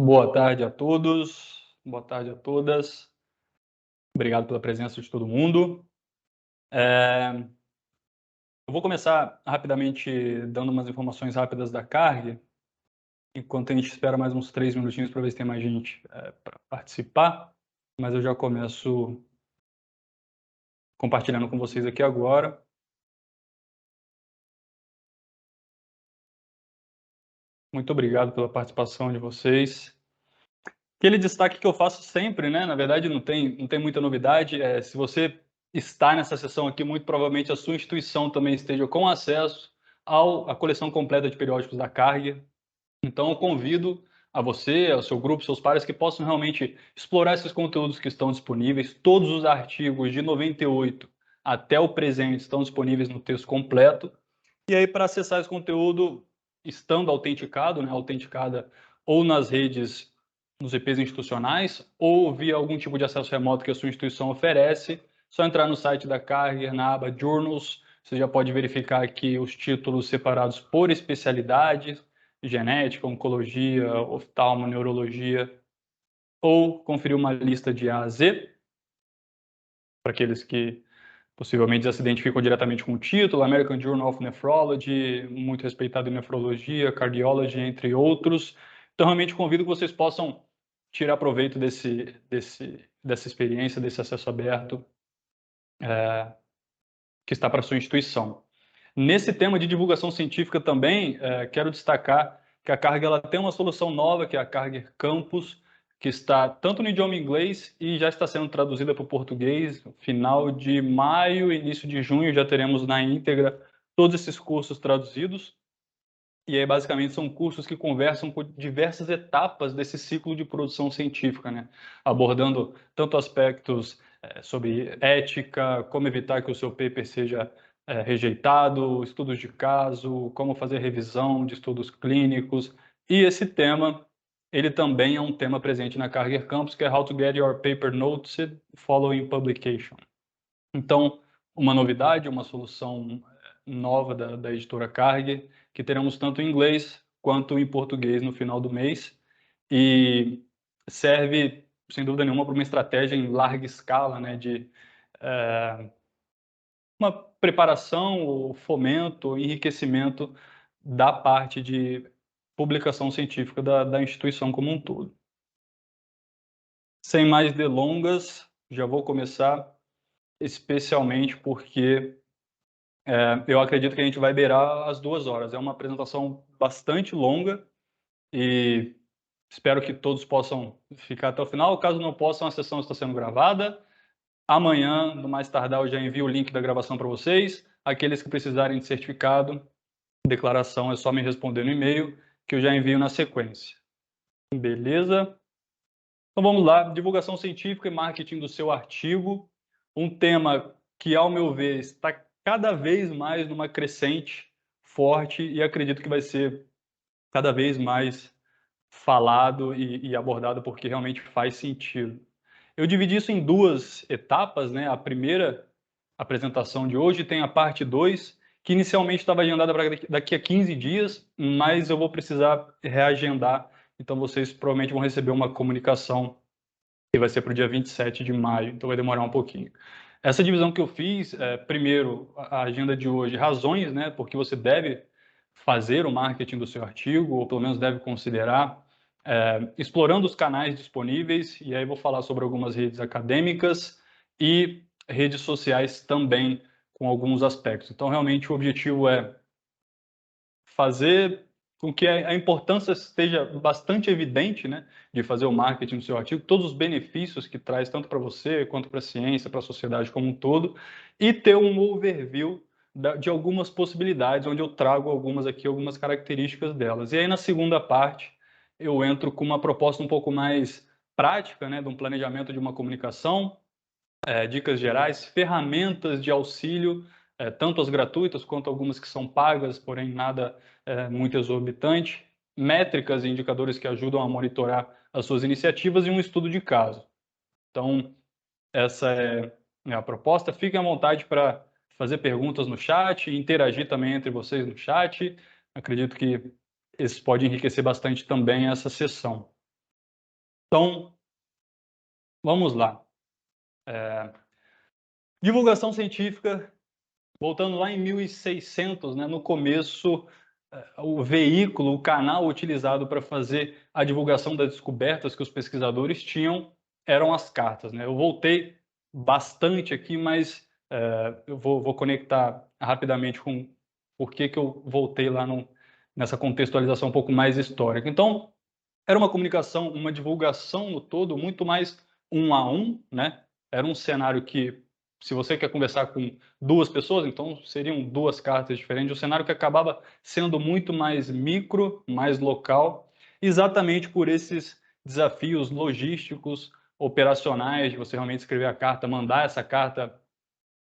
Boa tarde a todos, boa tarde a todas. Obrigado pela presença de todo mundo. Eu vou começar rapidamente dando umas informações rápidas da Carg, enquanto a gente espera mais uns 3 minutinhos para ver se tem mais gente para participar, mas eu já começo compartilhando com vocês aqui agora. Muito obrigado pela participação de vocês. Aquele destaque que eu faço sempre, né, na verdade não tem muita novidade, se você está nessa sessão aqui, muito provavelmente a sua instituição também esteja com acesso à coleção completa de periódicos da Carg. Então eu convido a você, ao seu grupo, seus pares, que possam realmente explorar esses conteúdos que estão disponíveis. Todos os artigos de 98 até o presente estão disponíveis no texto completo. E aí, para acessar esse conteúdo, estando autenticado, né, autenticada ou nas redes, nos IPs institucionais, ou via algum tipo de acesso remoto que a sua instituição oferece, só entrar no site da Cargier, na aba Journals, você já pode verificar aqui os títulos separados por especialidade, genética, oncologia, oftalmo, neurologia, ou conferir uma lista de A a Z, para aqueles que possivelmente já se identificam diretamente com o título, American Journal of Nephrology, muito respeitado em nefrologia, cardiology, entre outros. Então, realmente convido que vocês possam tirar proveito dessa experiência, desse acesso aberto que está para a sua instituição. Nesse tema de divulgação científica também, quero destacar que a Carg ela tem uma solução nova, que é a Carg Campus, que está tanto no idioma inglês e já está sendo traduzida para o português. No final de maio, início de junho, já teremos na íntegra todos esses cursos traduzidos. E aí, basicamente, são cursos que conversam com diversas etapas desse ciclo de produção científica, né? Abordando tanto aspectos sobre ética, como evitar que o seu paper seja rejeitado, estudos de caso, como fazer revisão de estudos clínicos. E esse tema, ele também é um tema presente na Cargier Campus, que é How to Get Your Paper Noted Following Publication. Então, uma novidade, uma solução nova da editora Cargier, que teremos tanto em inglês quanto em português no final do mês, e serve, sem dúvida nenhuma, para uma estratégia em larga escala, né, de uma preparação, ou fomento, ou enriquecimento da parte de publicação científica da instituição como um todo. Sem mais delongas, já vou começar, especialmente porque eu acredito que a gente vai beirar as 2 horas. É uma apresentação bastante longa e espero que todos possam ficar até o final. Caso não possam, a sessão está sendo gravada. Amanhã, no mais tardar, eu já envio o link da gravação para vocês. Aqueles que precisarem de certificado, declaração, é só me responder no e-mail, que eu já envio na sequência. Beleza? Então vamos lá, divulgação científica e marketing do seu artigo. Um tema que, ao meu ver, está cada vez mais numa crescente forte e acredito que vai ser cada vez mais falado e abordado porque realmente faz sentido. Eu dividi isso em 2 etapas, né? A primeira apresentação de hoje tem a parte 2, que inicialmente estava agendada para daqui a 15 dias, mas eu vou precisar reagendar, então vocês provavelmente vão receber uma comunicação que vai ser para o dia 27 de maio, então vai demorar um pouquinho. Essa divisão que eu fiz, primeiro, a agenda de hoje, razões, né, porque você deve fazer o marketing do seu artigo, ou pelo menos deve considerar, explorando os canais disponíveis, e aí vou falar sobre algumas redes acadêmicas e redes sociais também, com alguns aspectos. Então, realmente, o objetivo é fazer com que a importância esteja bastante evidente, né, de fazer o marketing do seu artigo, todos os benefícios que traz tanto para você quanto para a ciência, para a sociedade como um todo, e ter um overview de algumas possibilidades, onde eu trago algumas aqui, algumas características delas. E aí na segunda parte eu entro com uma proposta um pouco mais prática, né, de um planejamento de uma comunicação, dicas gerais, ferramentas de auxílio, tanto as gratuitas quanto algumas que são pagas, porém nada muito exorbitante, métricas e indicadores que ajudam a monitorar as suas iniciativas e um estudo de caso. Então, essa é a proposta. Fiquem à vontade para fazer perguntas no chat, interagir também entre vocês no chat. Acredito que isso pode enriquecer bastante também essa sessão. Então, vamos lá. Divulgação científica, voltando lá em 1600, né, no começo, o veículo, o canal utilizado para fazer a divulgação das descobertas que os pesquisadores tinham eram as cartas, né? Eu voltei bastante aqui, mas eu vou conectar rapidamente com por que eu voltei lá nessa contextualização um pouco mais histórica. Então, era uma comunicação, uma divulgação no todo muito mais um a um, né? Era um cenário que, se você quer conversar com duas pessoas, então seriam duas cartas diferentes. Um cenário que acabava sendo muito mais micro, mais local, exatamente por esses desafios logísticos, operacionais, de você realmente escrever a carta, mandar essa carta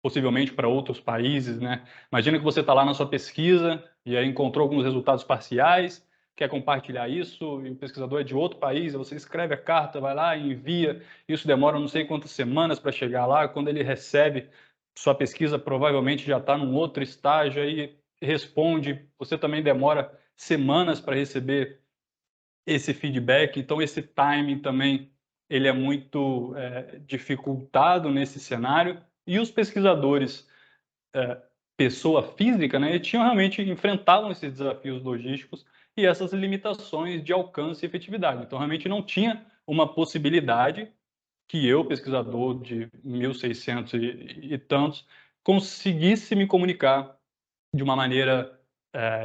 possivelmente para outros países, né? Imagina que você está lá na sua pesquisa e aí encontrou alguns resultados parciais, quer compartilhar isso, e o pesquisador é de outro país, você escreve a carta, vai lá e envia, isso demora não sei quantas semanas para chegar lá, quando ele recebe, sua pesquisa provavelmente já está num outro estágio, aí responde, você também demora semanas para receber esse feedback, então esse timing também ele é muito dificultado nesse cenário, e os pesquisadores pessoa física, né, tinham realmente enfrentavam esses desafios logísticos e essas limitações de alcance e efetividade. Então, realmente não tinha uma possibilidade que eu, pesquisador de 1600 e tantos, conseguisse me comunicar de uma maneira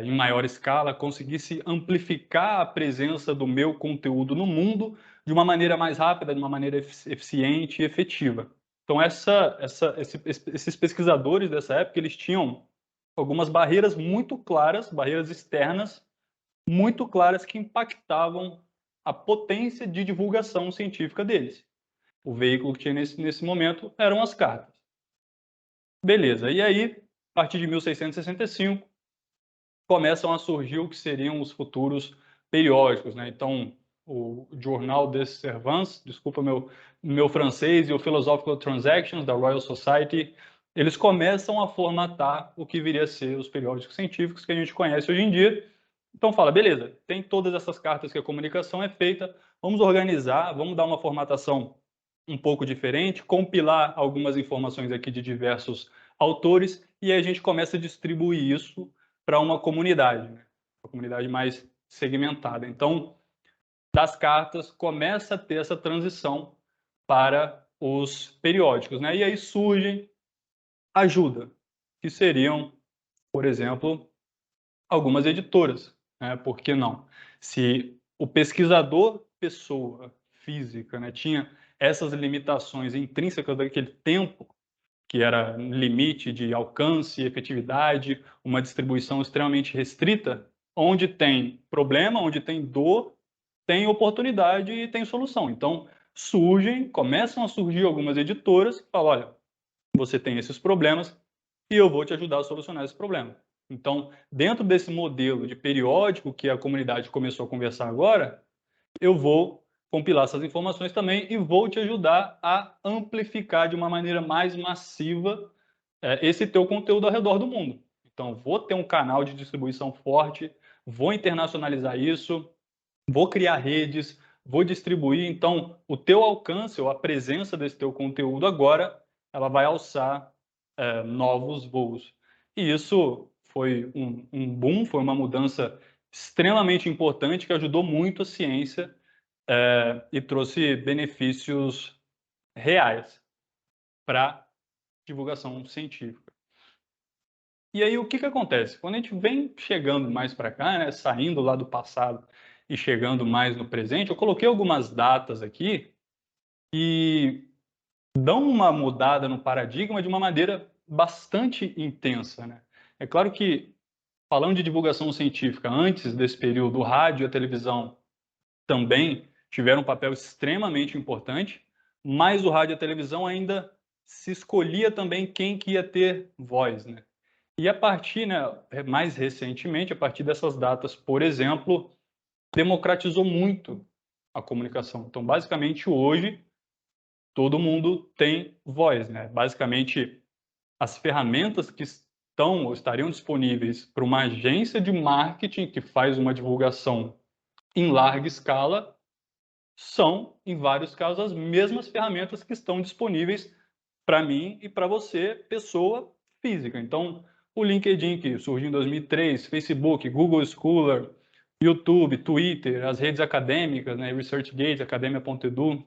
em maior escala, conseguisse amplificar a presença do meu conteúdo no mundo de uma maneira mais rápida, de uma maneira eficiente e efetiva. Então, esses pesquisadores dessa época, eles tinham algumas barreiras muito claras, barreiras externas, muito claras que impactavam a potência de divulgação científica deles. O veículo que tinha nesse momento eram as cartas. Beleza, e aí, a partir de 1665, começam a surgir o que seriam os futuros periódicos, né? Então, o Journal des Servants, desculpa meu francês, e o Philosophical Transactions da Royal Society, eles começam a formatar o que viria a ser os periódicos científicos que a gente conhece hoje em dia. Então fala, beleza, tem todas essas cartas que a comunicação é feita, vamos organizar, vamos dar uma formatação um pouco diferente, compilar algumas informações aqui de diversos autores, e aí a gente começa a distribuir isso para uma comunidade, né? Uma comunidade mais segmentada. Então, das cartas começa a ter essa transição para os periódicos, né? E aí surge ajuda, que seriam, por exemplo, algumas editoras, né? Por que não? Se o pesquisador, pessoa física, né, tinha essas limitações intrínsecas daquele tempo, que era limite de alcance, efetividade, uma distribuição extremamente restrita, onde tem problema, onde tem dor, tem oportunidade e tem solução. Então, começam a surgir algumas editoras que falam, olha, você tem esses problemas e eu vou te ajudar a solucionar esse problema. Então, dentro desse modelo de periódico que a comunidade começou a conversar agora, eu vou compilar essas informações também e vou te ajudar a amplificar de uma maneira mais massiva esse teu conteúdo ao redor do mundo. Então, vou ter um canal de distribuição forte, vou internacionalizar isso, vou criar redes, vou distribuir. Então, o teu alcance ou a presença desse teu conteúdo agora, ela vai alçar novos voos. E isso foi um boom, foi uma mudança extremamente importante que ajudou muito a ciência e trouxe benefícios reais para a divulgação científica. E aí, o que acontece? Quando a gente vem chegando mais para cá, né, saindo lá do passado e chegando mais no presente, eu coloquei algumas datas aqui e dão uma mudada no paradigma de uma maneira bastante intensa, né? É claro que, falando de divulgação científica, antes desse período, o rádio e a televisão também tiveram um papel extremamente importante, mas o rádio e a televisão ainda se escolhia também quem que ia ter voz, né? E a partir, né, mais recentemente, a partir dessas datas, por exemplo, democratizou muito a comunicação. Então, basicamente, hoje, todo mundo tem voz, né? Basicamente, as ferramentas que estão ou estariam disponíveis para uma agência de marketing que faz uma divulgação em larga escala são, em vários casos, as mesmas ferramentas que estão disponíveis para mim e para você, pessoa física. Então, o LinkedIn, que surgiu em 2003, Facebook, Google Scholar, YouTube, Twitter, as redes acadêmicas, né, ResearchGate, Academia.edu,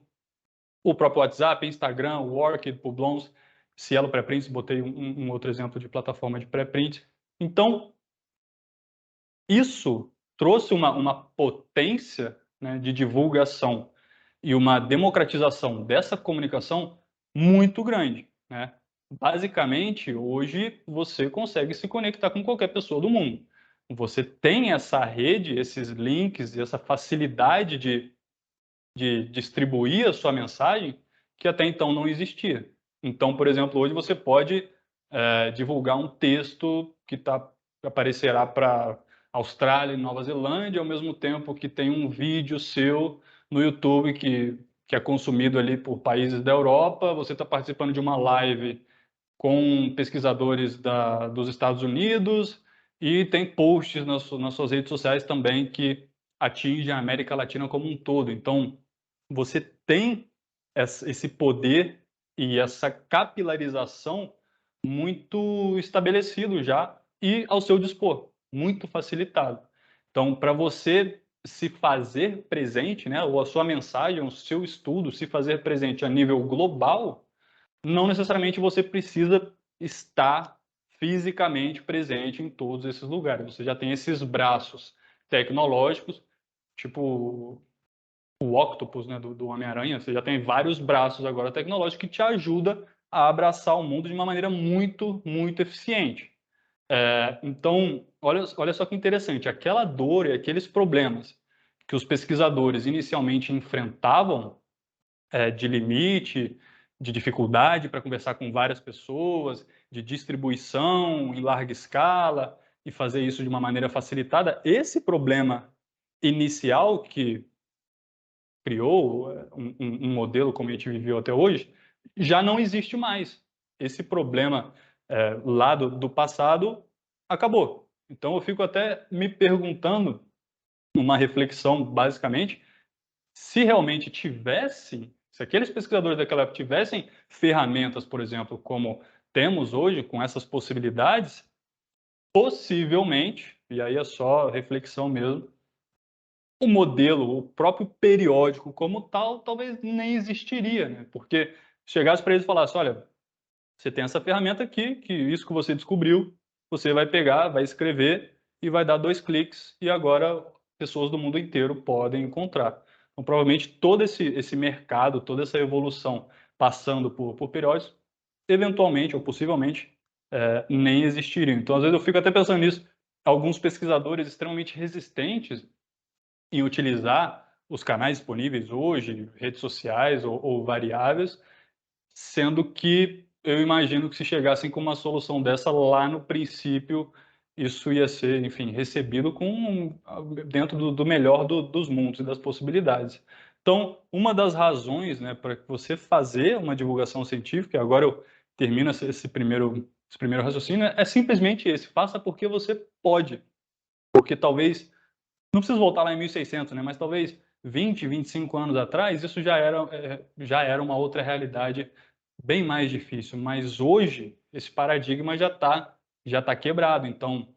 o próprio WhatsApp, Instagram, Workit, Publons, Cielo Pré-Prints, botei um outro exemplo de plataforma de pré-print. Então, isso trouxe uma potência, né, de divulgação e uma democratização dessa comunicação muito grande, né? Basicamente, hoje você consegue se conectar com qualquer pessoa do mundo. Você tem essa rede, esses links e essa facilidade de distribuir a sua mensagem que até então não existia. Então, por exemplo, hoje você pode divulgar um texto que aparecerá para Austrália e Nova Zelândia, ao mesmo tempo que tem um vídeo seu no YouTube que é consumido ali por países da Europa, você está participando de uma live com pesquisadores dos Estados Unidos e tem posts nas suas redes sociais também que atingem a América Latina como um todo. Então, você tem esse poder e essa capilarização muito estabelecido já e ao seu dispor, muito facilitado. Então, para você se fazer presente, né, ou a sua mensagem, o seu estudo se fazer presente a nível global, não necessariamente você precisa estar fisicamente presente em todos esses lugares. Você já tem esses braços tecnológicos, tipo o Octopus, né, do Homem-Aranha. Você já tem vários braços agora tecnológicos que te ajuda a abraçar o mundo de uma maneira muito, muito eficiente. Então, olha só que interessante, aquela dor e aqueles problemas que os pesquisadores inicialmente enfrentavam de limite, de dificuldade para conversar com várias pessoas, de distribuição em larga escala e fazer isso de uma maneira facilitada. Esse problema inicial que criou um modelo como a gente viveu até hoje, já não existe mais. Esse problema lá do passado acabou. Então eu fico até me perguntando, uma reflexão basicamente, se realmente tivesse, se aqueles pesquisadores daquela época tivessem ferramentas, por exemplo, como temos hoje, com essas possibilidades, possivelmente, e aí é só reflexão mesmo, o modelo, o próprio periódico como tal, talvez nem existiria, né? Porque chegasse para eles e falasse, olha, você tem essa ferramenta aqui, que isso que você descobriu, você vai pegar, vai escrever e vai dar 2 cliques e agora pessoas do mundo inteiro podem encontrar. Então, provavelmente todo esse mercado, toda essa evolução passando por periódicos, eventualmente ou possivelmente nem existiriam. Então, às vezes eu fico até pensando nisso, alguns pesquisadores extremamente resistentes em utilizar os canais disponíveis hoje, redes sociais ou variáveis, sendo que eu imagino que se chegassem com uma solução dessa lá no princípio, isso ia ser, enfim, recebido dentro do melhor dos mundos e das possibilidades. Então, uma das razões, né, para você fazer uma divulgação científica, e agora eu termino esse primeiro raciocínio, é simplesmente esse: faça porque você pode, porque talvez não preciso voltar lá em 1600, né, mas talvez 20, 25 anos atrás, isso já era uma outra realidade bem mais difícil. Mas hoje, esse paradigma já tá quebrado. Então,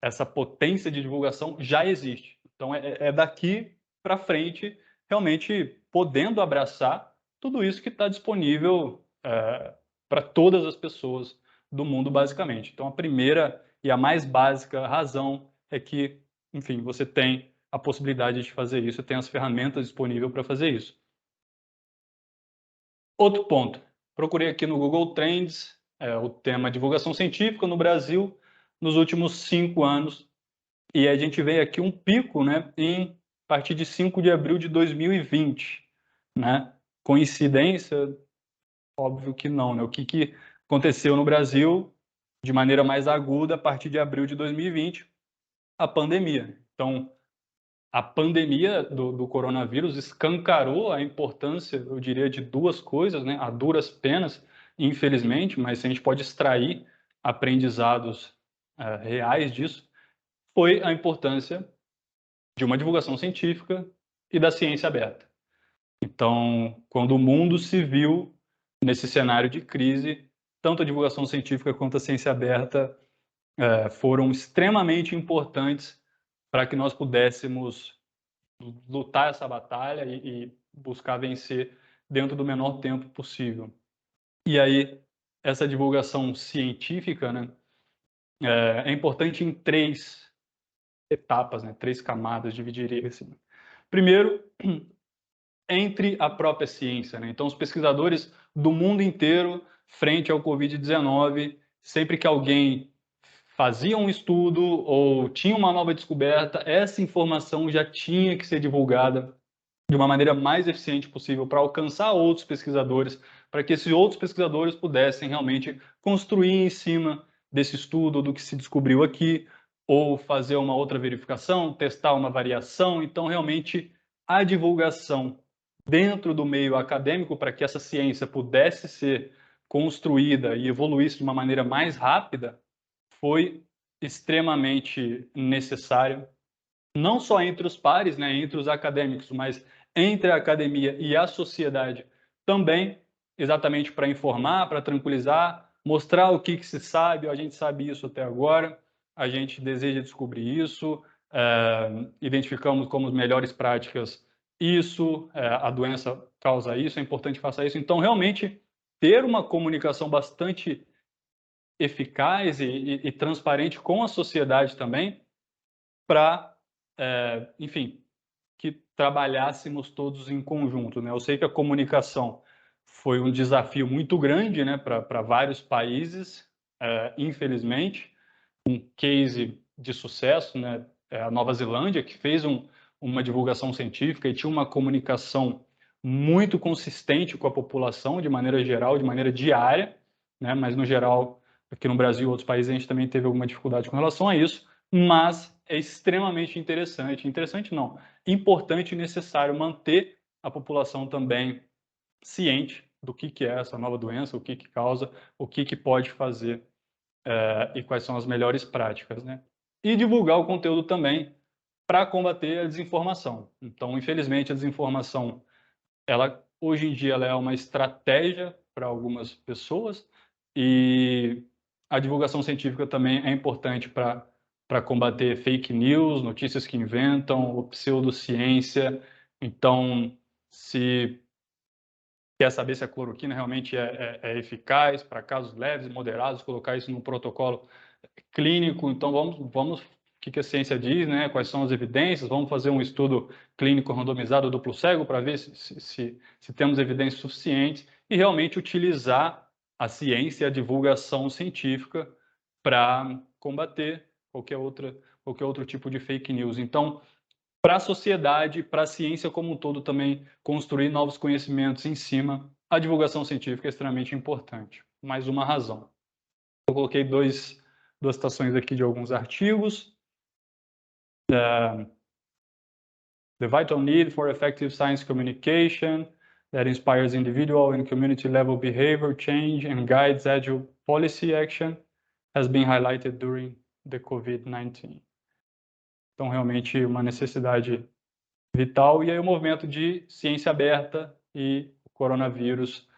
essa potência de divulgação já existe. Então, é daqui para frente, realmente podendo abraçar tudo isso que está disponível para todas as pessoas do mundo, basicamente. Então, a primeira e a mais básica razão é que, enfim, você tem a possibilidade de fazer isso, tem as ferramentas disponíveis para fazer isso. Outro ponto, procurei aqui no Google Trends o tema divulgação científica no Brasil nos últimos 5 anos, e a gente vê aqui um pico, né, a partir de 5 de abril de 2020, né? Coincidência? Óbvio que não, né? O que aconteceu no Brasil de maneira mais aguda a partir de abril de 2020? A pandemia. Então, a pandemia do coronavírus escancarou a importância, eu diria, de duas coisas, né? A duras penas, infelizmente, mas se a gente pode extrair aprendizados reais disso, foi a importância de uma divulgação científica e da ciência aberta. Então, quando o mundo se viu nesse cenário de crise, tanto a divulgação científica quanto a ciência aberta foram extremamente importantes para que nós pudéssemos lutar essa batalha e buscar vencer dentro do menor tempo possível. E aí, essa divulgação científica, né, é importante em 3 etapas, né, 3 camadas, dividiria assim. Primeiro, entre a própria ciência, né? Então, os pesquisadores do mundo inteiro, frente ao Covid-19, sempre que alguém fazia um estudo ou tinha uma nova descoberta, essa informação já tinha que ser divulgada de uma maneira mais eficiente possível para alcançar outros pesquisadores, para que esses outros pesquisadores pudessem realmente construir em cima desse estudo, do que se descobriu aqui, ou fazer uma outra verificação, testar uma variação. Então, realmente, a divulgação dentro do meio acadêmico para que essa ciência pudesse ser construída e evoluísse de uma maneira mais rápida foi extremamente necessário, não só entre os pares, né, entre os acadêmicos, mas entre a academia e a sociedade também, exatamente para informar, para tranquilizar, mostrar o que se sabe, a gente sabe isso até agora, a gente deseja descobrir isso, identificamos como as melhores práticas isso, a doença causa isso, é importante que faça isso. Então, realmente, ter uma comunicação bastante eficaz e transparente com a sociedade também, para, enfim, que trabalhássemos todos em conjunto, né? Eu sei que a comunicação foi um desafio muito grande, né, para vários países, infelizmente. Um case de sucesso, né, é a Nova Zelândia, que fez uma divulgação científica e tinha uma comunicação muito consistente com a população, de maneira geral, de maneira diária, né, mas no geral, aqui no Brasil e outros países, a gente também teve alguma dificuldade com relação a isso, mas é extremamente interessante não, importante e necessário manter a população também ciente do que é essa nova doença, o que causa, o que pode fazer e quais são as melhores práticas, né? E divulgar o conteúdo também para combater a desinformação. Então, infelizmente, a desinformação, ela hoje em dia ela é uma estratégia para algumas pessoas e a divulgação científica também é importante para combater fake news, notícias que inventam, pseudociência. Então, se quer saber se a cloroquina realmente é eficaz para casos leves e moderados, colocar isso num protocolo clínico. Então, vamos o que a ciência diz, né? Quais são as evidências, vamos fazer um estudo clínico randomizado duplo cego para ver se temos evidências suficientes e realmente utilizar a ciência e a divulgação científica para combater qualquer outro tipo de fake news. Então, para a sociedade, para a ciência como um todo também construir novos conhecimentos em cima, a divulgação científica é extremamente importante. Mais uma razão. Eu coloquei duas citações aqui de alguns artigos. The vital need for effective science communication that inspires individual and community level behavior change and guides agile policy action has been highlighted during the COVID-19. Então, realmente, uma necessidade vital. E aí o movimento de ciência aberta e o coronavírus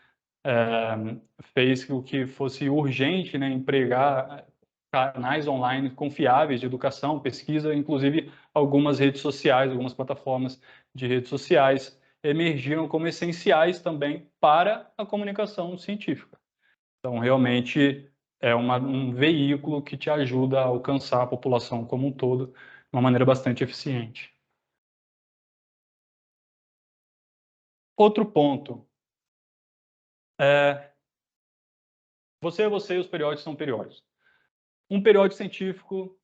fez com que fosse urgente, né, empregar canais online confiáveis de educação, pesquisa, inclusive algumas redes sociais, algumas plataformas de redes sociais emergiram como essenciais também para a comunicação científica. Então, realmente é um veículo que te ajuda a alcançar a população como um todo de uma maneira bastante eficiente. Outro ponto. Você é você e os periódicos são periódicos. Um periódico científico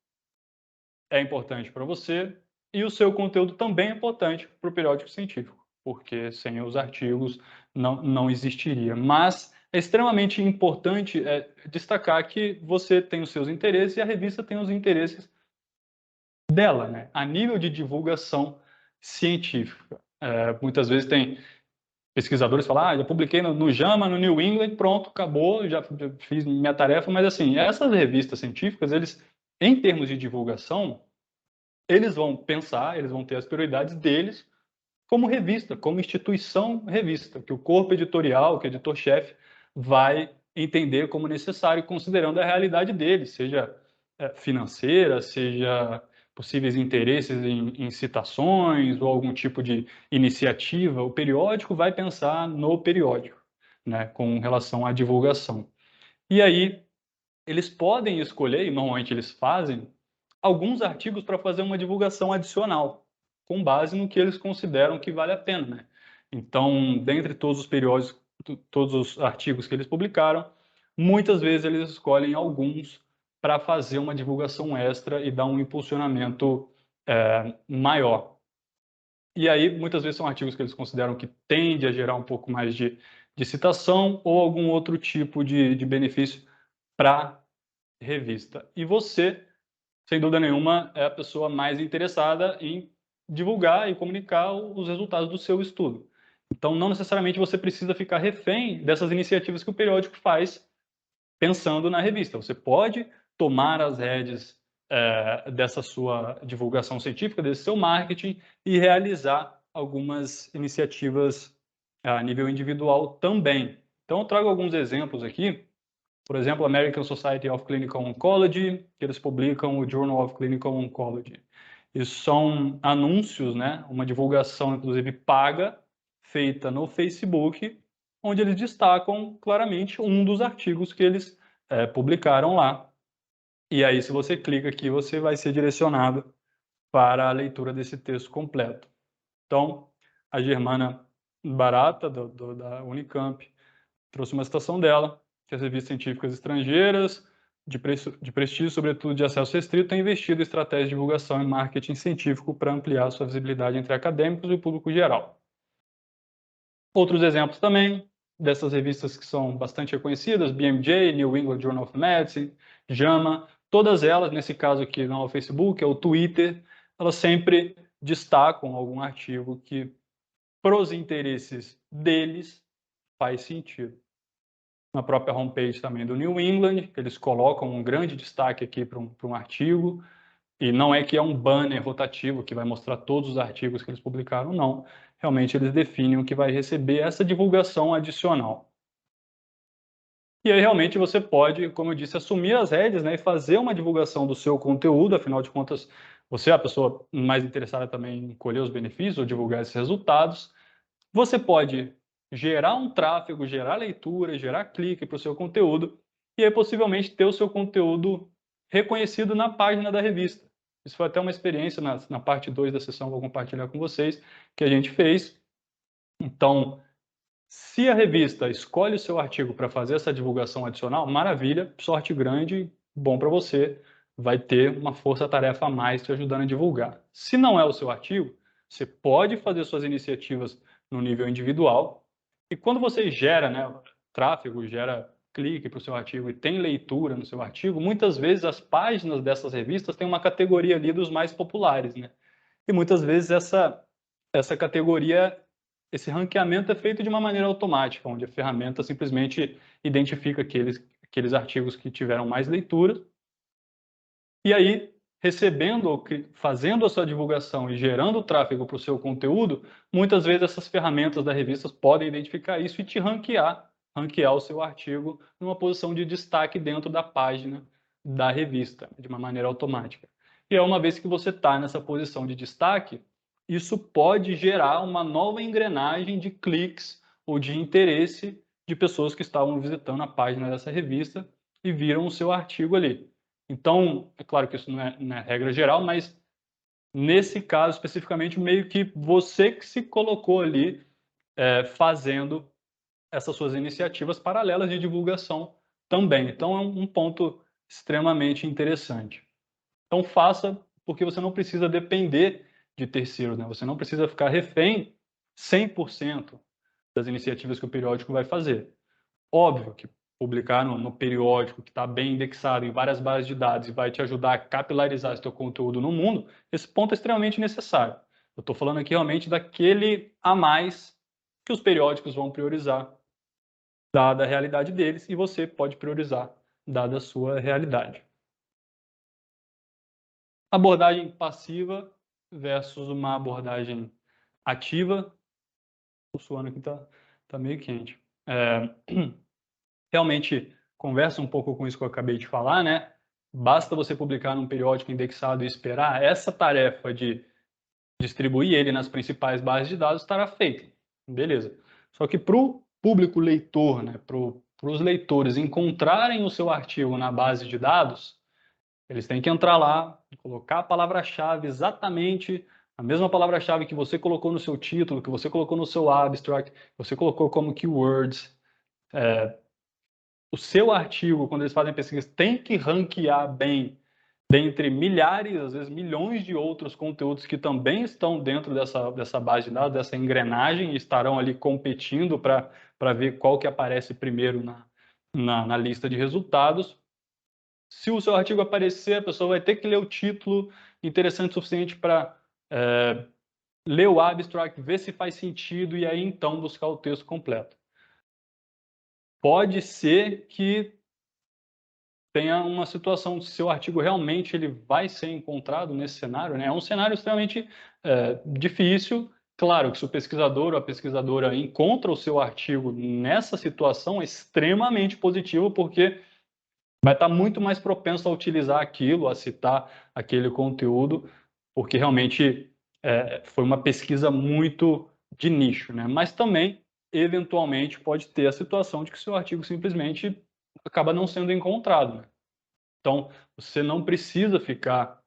é importante para você e o seu conteúdo também é importante para o periódico científico, porque sem os artigos não existiria. Mas é extremamente importante destacar que você tem os seus interesses e a revista tem os interesses dela, né? A nível de divulgação científica. Muitas vezes tem pesquisadores falam, já publiquei no JAMA, no New England, pronto, acabou, já fiz minha tarefa, mas assim, essas revistas científicas, eles, em termos de divulgação, eles vão pensar, eles vão ter as prioridades deles, como revista, como instituição revista, que o corpo editorial, que o editor-chefe, vai entender como necessário, considerando a realidade dele, seja financeira, seja possíveis interesses em citações ou algum tipo de iniciativa. O periódico vai pensar no periódico, né, com relação à divulgação. E aí, eles podem escolher, e normalmente eles fazem, alguns artigos para fazer uma divulgação adicional, com base no que eles consideram que vale a pena, né? Então, dentre todos os periódicos, todos os artigos que eles publicaram, muitas vezes eles escolhem alguns para fazer uma divulgação extra e dar um impulsionamento maior. E aí, muitas vezes são artigos que eles consideram que tende a gerar um pouco mais de citação ou algum outro tipo de benefício para revista. E você, sem dúvida nenhuma, é a pessoa mais interessada em divulgar e comunicar os resultados do seu estudo. Então, não necessariamente você precisa ficar refém dessas iniciativas que o periódico faz pensando na revista. Você pode tomar as rédeas dessa sua divulgação científica, desse seu marketing e realizar algumas iniciativas a nível individual também. Então, eu trago alguns exemplos aqui. Por exemplo, American Society of Clinical Oncology, que eles publicam o Journal of Clinical Oncology. Isso são anúncios, né? Uma divulgação, inclusive, paga, feita no Facebook, onde eles destacam claramente um dos artigos que eles publicaram lá. E aí, se você clica aqui, você vai ser direcionado para a leitura desse texto completo. Então, a Germana Barata, da Unicamp, trouxe uma citação dela, que as revistas científicas estrangeiras, de prestígio, sobretudo de acesso restrito, têm investido em estratégias de divulgação e marketing científico para ampliar sua visibilidade entre acadêmicos e o público geral. Outros exemplos também, dessas revistas que são bastante reconhecidas, BMJ, New England Journal of Medicine, JAMA, todas elas, nesse caso aqui não é o Facebook, é o Twitter, elas sempre destacam algum artigo que, para os interesses deles, faz sentido. Na própria homepage também do New England, eles colocam um grande destaque aqui para um artigo, e não é que é um banner rotativo que vai mostrar todos os artigos que eles publicaram, não. Realmente eles definem o que vai receber essa divulgação adicional. E aí realmente você pode, como eu disse, assumir as rédeas, né, e fazer uma divulgação do seu conteúdo, afinal de contas, você é a pessoa mais interessada também em colher os benefícios ou divulgar esses resultados. Você pode gerar um tráfego, gerar leitura, gerar clique para o seu conteúdo e aí possivelmente ter o seu conteúdo reconhecido na página da revista. Isso foi até uma experiência na parte 2 da sessão, vou compartilhar com vocês, que a gente fez. Então, se a revista escolhe o seu artigo para fazer essa divulgação adicional, maravilha, sorte grande, bom para você, vai ter uma força-tarefa a mais te ajudando a divulgar. Se não é o seu artigo, você pode fazer suas iniciativas no nível individual, e quando você gera, né, tráfego, gera clique para o seu artigo e tem leitura no seu artigo, muitas vezes as páginas dessas revistas têm uma categoria ali dos mais populares, né? E muitas vezes essa categoria, esse ranqueamento é feito de uma maneira automática, onde a ferramenta simplesmente identifica aqueles artigos que tiveram mais leituras, e aí, recebendo, fazendo a sua divulgação e gerando tráfego para o seu conteúdo, muitas vezes essas ferramentas da revista podem identificar isso e te ranquear o seu artigo numa posição de destaque dentro da página da revista, de uma maneira automática. E uma vez que você está nessa posição de destaque, isso pode gerar uma nova engrenagem de cliques ou de interesse de pessoas que estavam visitando a página dessa revista e viram o seu artigo ali. Então, é claro que isso não é regra geral, mas nesse caso especificamente, meio que você que se colocou ali fazendo essas suas iniciativas paralelas de divulgação também. Então, é um ponto extremamente interessante. Então, faça, porque você não precisa depender de terceiros, né? Você não precisa ficar refém 100% das iniciativas que o periódico vai fazer. Óbvio que publicar no periódico, que está bem indexado em várias bases de dados e vai te ajudar a capilarizar esse teu conteúdo no mundo, esse ponto é extremamente necessário. Eu estou falando aqui realmente daquele a mais que os periódicos vão priorizar, dada a realidade deles, e você pode priorizar, dada a sua realidade. Abordagem passiva versus uma abordagem ativa. O suando aqui tá meio quente. Realmente conversa um pouco com isso que eu acabei de falar, né? Basta você publicar num periódico indexado e esperar. Essa tarefa de distribuir ele nas principais bases de dados estará feita. Beleza. Só que para o público leitor, né, para os leitores encontrarem o seu artigo na base de dados, eles têm que entrar lá, colocar a palavra-chave exatamente a mesma palavra-chave que você colocou no seu título, que você colocou no seu abstract, que você colocou como keywords. O seu artigo, quando eles fazem pesquisa, tem que ranquear bem dentre milhares, às vezes milhões de outros conteúdos que também estão dentro dessa base de dados, dessa engrenagem, e estarão ali competindo para ver qual que aparece primeiro na lista de resultados. Se o seu artigo aparecer, a pessoa vai ter que ler o título interessante o suficiente para ler o abstract, ver se faz sentido e aí então buscar o texto completo. Pode ser que tenha uma situação, se seu artigo realmente ele vai ser encontrado nesse cenário, né? É um cenário extremamente difícil. Claro que se o pesquisador ou a pesquisadora encontra o seu artigo nessa situação, é extremamente positivo, porque vai estar muito mais propenso a utilizar aquilo, a citar aquele conteúdo, porque realmente foi uma pesquisa muito de nicho, né? Mas também, eventualmente, pode ter a situação de que seu artigo simplesmente acaba não sendo encontrado, né? Então, você não precisa ficar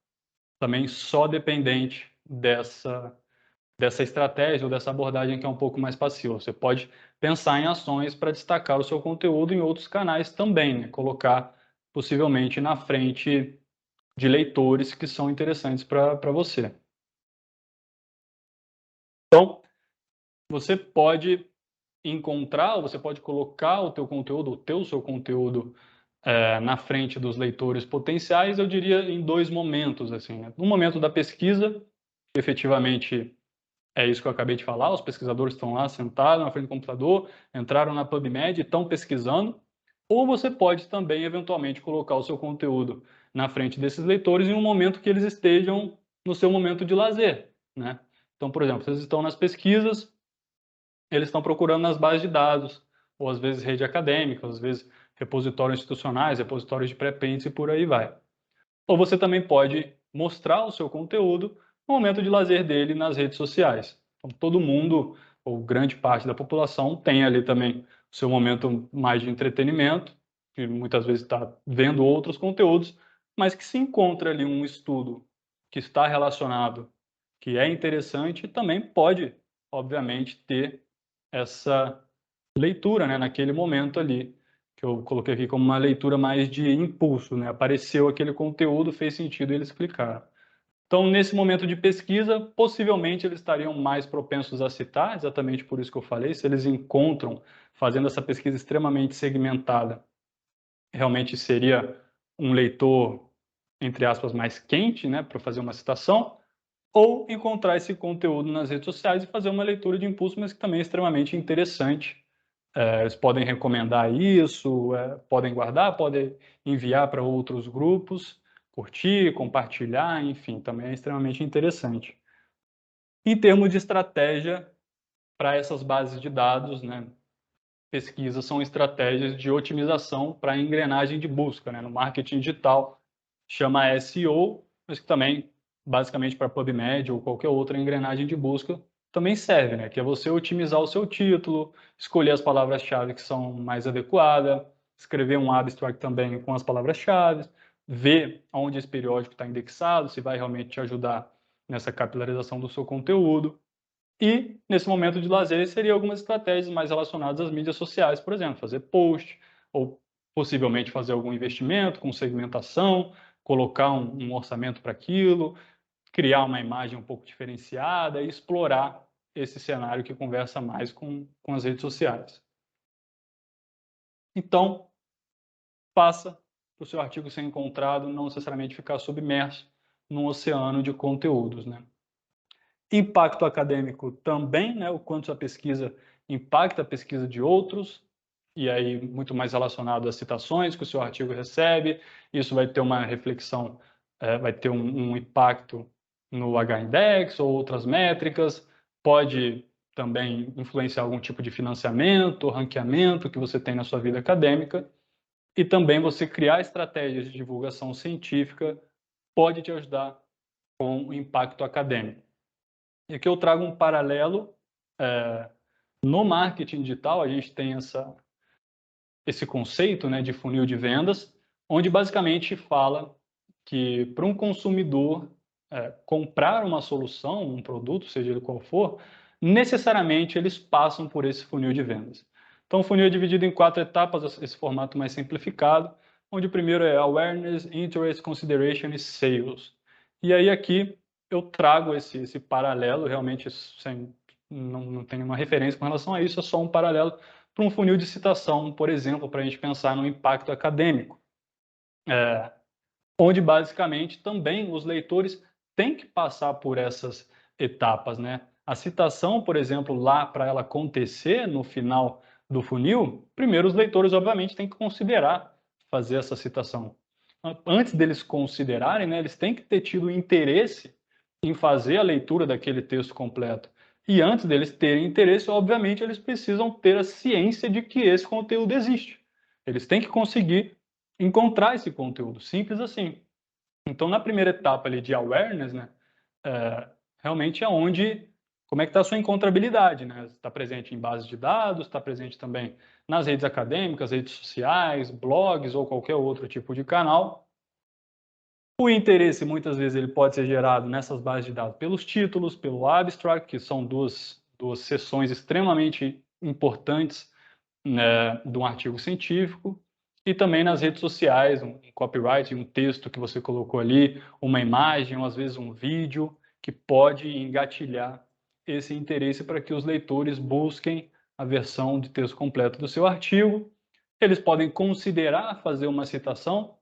também só dependente dessa estratégia ou dessa abordagem que é um pouco mais passiva. Você pode pensar em ações para destacar o seu conteúdo em outros canais também, né? Colocar possivelmente na frente de leitores que são interessantes para você. Então, você pode encontrar, você pode colocar o seu conteúdo na frente dos leitores potenciais, eu diria em dois momentos, assim, né? No momento da pesquisa, efetivamente é isso que eu acabei de falar, os pesquisadores estão lá sentados na frente do computador, entraram na PubMed e estão pesquisando, ou você pode também, eventualmente, colocar o seu conteúdo na frente desses leitores em um momento que eles estejam no seu momento de lazer, né? Então, por exemplo, vocês estão nas pesquisas, eles estão procurando nas bases de dados, ou às vezes rede acadêmica, às vezes repositórios institucionais, repositórios de pré-prints e por aí vai. Ou você também pode mostrar o seu conteúdo no momento de lazer dele nas redes sociais. Então, todo mundo, ou grande parte da população, tem ali também o seu momento mais de entretenimento, que muitas vezes está vendo outros conteúdos, mas que se encontra ali um estudo que está relacionado, que é interessante, também pode, obviamente, ter essa leitura, né, naquele momento ali, que eu coloquei aqui como uma leitura mais de impulso, né? Apareceu aquele conteúdo, fez sentido eles explicaram. Então, nesse momento de pesquisa, possivelmente eles estariam mais propensos a citar, exatamente por isso que eu falei, se eles encontram, fazendo essa pesquisa extremamente segmentada, realmente seria um leitor, entre aspas, mais quente, né, para fazer uma citação, ou encontrar esse conteúdo nas redes sociais e fazer uma leitura de impulso, mas que também é extremamente interessante. Eles podem recomendar isso, podem guardar, podem enviar para outros grupos, curtir, compartilhar, enfim, também é extremamente interessante. Em termos de estratégia para essas bases de dados, né, pesquisas são estratégias de otimização para a engrenagem de busca, né, no marketing digital chama SEO, mas que também, basicamente para PubMed ou qualquer outra engrenagem de busca, também serve, né? Que é você otimizar o seu título, escolher as palavras-chave que são mais adequadas, escrever um abstract também com as palavras-chave, ver onde esse periódico está indexado, se vai realmente te ajudar nessa capilarização do seu conteúdo. E, nesse momento de lazer, seria algumas estratégias mais relacionadas às mídias sociais, por exemplo, fazer post, ou possivelmente fazer algum investimento com segmentação, colocar um orçamento para aquilo, criar uma imagem um pouco diferenciada e explorar esse cenário que conversa mais com as redes sociais. Então, faça para o seu artigo ser encontrado, não necessariamente ficar submerso num oceano de conteúdos, né? Impacto acadêmico também, né? O quanto a pesquisa impacta a pesquisa de outros, e aí muito mais relacionado às citações que o seu artigo recebe. Isso vai ter uma reflexão, vai ter um impacto no H-index ou outras métricas, pode também influenciar algum tipo de financiamento, ranqueamento que você tem na sua vida acadêmica, e também você criar estratégias de divulgação científica pode te ajudar com o impacto acadêmico. E aqui eu trago um paralelo. No marketing digital, a gente tem esse conceito, né, de funil de vendas, onde basicamente fala que para um consumidor comprar uma solução, um produto, seja ele qual for, necessariamente eles passam por esse funil de vendas. Então, o funil é dividido em 4 etapas, esse formato mais simplificado, onde o primeiro é Awareness, Interest, Consideration e Sales. E aí aqui eu trago esse paralelo, realmente não tem nenhuma referência com relação a isso, é só um paralelo para um funil de citação, por exemplo, para a gente pensar no impacto acadêmico, onde basicamente também os leitores têm que passar por essas etapas, né? A citação, por exemplo, lá para ela acontecer no final do funil, primeiro os leitores obviamente têm que considerar fazer essa citação. Antes deles considerarem, né, eles têm que ter tido interesse em fazer a leitura daquele texto completo. E antes deles terem interesse, obviamente, eles precisam ter a ciência de que esse conteúdo existe. Eles têm que conseguir encontrar esse conteúdo, simples assim. Então, na primeira etapa ali de awareness, né, realmente é onde, como é que está a sua encontrabilidade, né? Está presente em bases de dados, está presente também nas redes acadêmicas, redes sociais, blogs ou qualquer outro tipo de canal. O interesse, muitas vezes, ele pode ser gerado nessas bases de dados pelos títulos, pelo abstract, que são duas seções extremamente importantes, né, de um artigo científico, e também nas redes sociais, um copyright, um texto que você colocou ali, uma imagem, ou às vezes um vídeo, que pode engatilhar esse interesse para que os leitores busquem a versão de texto completo do seu artigo. Eles podem considerar fazer uma citação,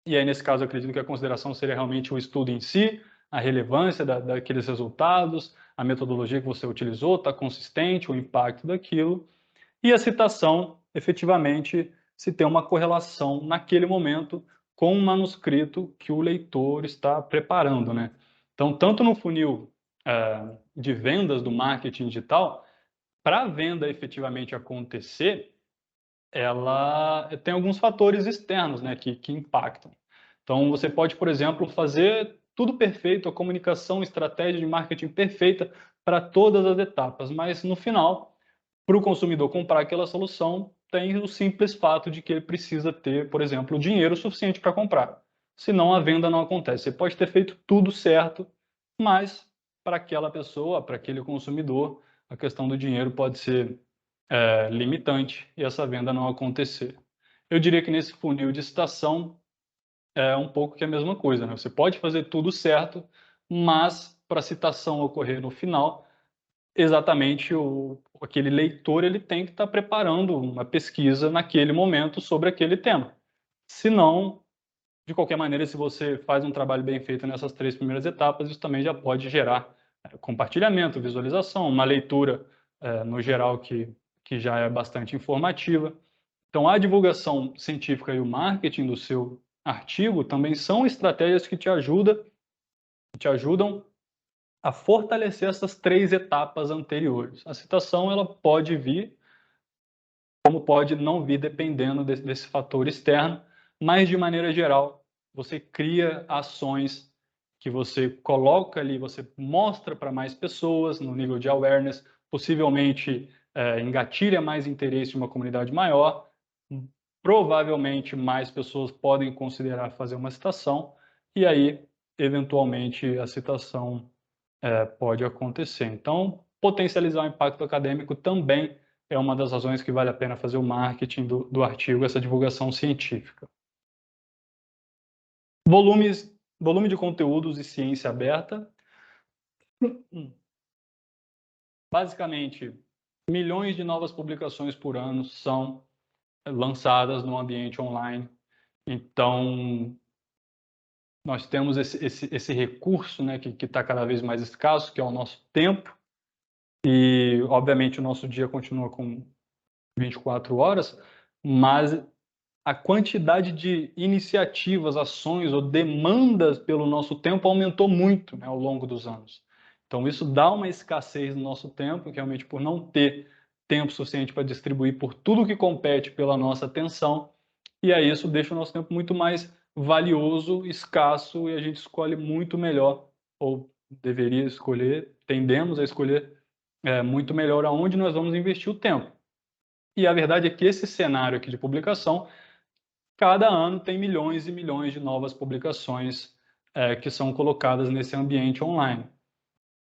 e aí, nesse caso, eu acredito que a consideração seria realmente o estudo em si, a relevância daqueles resultados, a metodologia que você utilizou, está consistente, o impacto daquilo. E a citação, efetivamente, se tem uma correlação naquele momento com o manuscrito que o leitor está preparando, né? Então, tanto no funil de vendas do marketing digital, para a venda efetivamente acontecer, ela tem alguns fatores externos, né, que impactam. Então, você pode, por exemplo, fazer tudo perfeito, a comunicação, estratégia de marketing perfeita para todas as etapas, mas no final, para o consumidor comprar aquela solução, tem o simples fato de que ele precisa ter, por exemplo, o dinheiro suficiente para comprar. Senão a venda não acontece. Você pode ter feito tudo certo, mas para aquela pessoa, para aquele consumidor, a questão do dinheiro pode ser limitante e essa venda não acontecer. Eu diria que nesse funil de citação é um pouco que a mesma coisa, né? Você pode fazer tudo certo, mas para a citação ocorrer no final, exatamente aquele leitor ele tem que estar preparando uma pesquisa naquele momento sobre aquele tema. Senão, de qualquer maneira, se você faz um trabalho bem feito nessas 3 primeiras etapas, isso também já pode gerar compartilhamento, visualização, uma leitura no geral que já é bastante informativa. Então, a divulgação científica e o marketing do seu artigo também são estratégias que te ajudam a fortalecer essas 3 etapas anteriores. A citação ela pode vir, como pode não vir, dependendo desse fator externo, mas de maneira geral, você cria ações que você coloca ali, você mostra para mais pessoas no nível de awareness, possivelmente engatilha mais interesse em uma comunidade maior, provavelmente mais pessoas podem considerar fazer uma citação, e aí, eventualmente, a citação pode acontecer. Então, potencializar o impacto acadêmico também é uma das razões que vale a pena fazer o marketing do artigo, essa divulgação científica. Volume de conteúdos e ciência aberta. Basicamente, milhões de novas publicações por ano são lançadas no ambiente online. Então, nós temos esse recurso, né, que está cada vez mais escasso, que é o nosso tempo. E, obviamente, o nosso dia continua com 24 horas, mas a quantidade de iniciativas, ações ou demandas pelo nosso tempo aumentou muito, né, ao longo dos anos. Então, isso dá uma escassez no nosso tempo, que realmente por não ter tempo suficiente para distribuir por tudo que compete pela nossa atenção, e aí isso deixa o nosso tempo muito mais valioso, escasso, e a gente escolhe muito melhor, ou deveria escolher, tendemos a escolher muito melhor aonde nós vamos investir o tempo. E a verdade é que esse cenário aqui de publicação, cada ano tem milhões e milhões de novas publicações que são colocadas nesse ambiente online.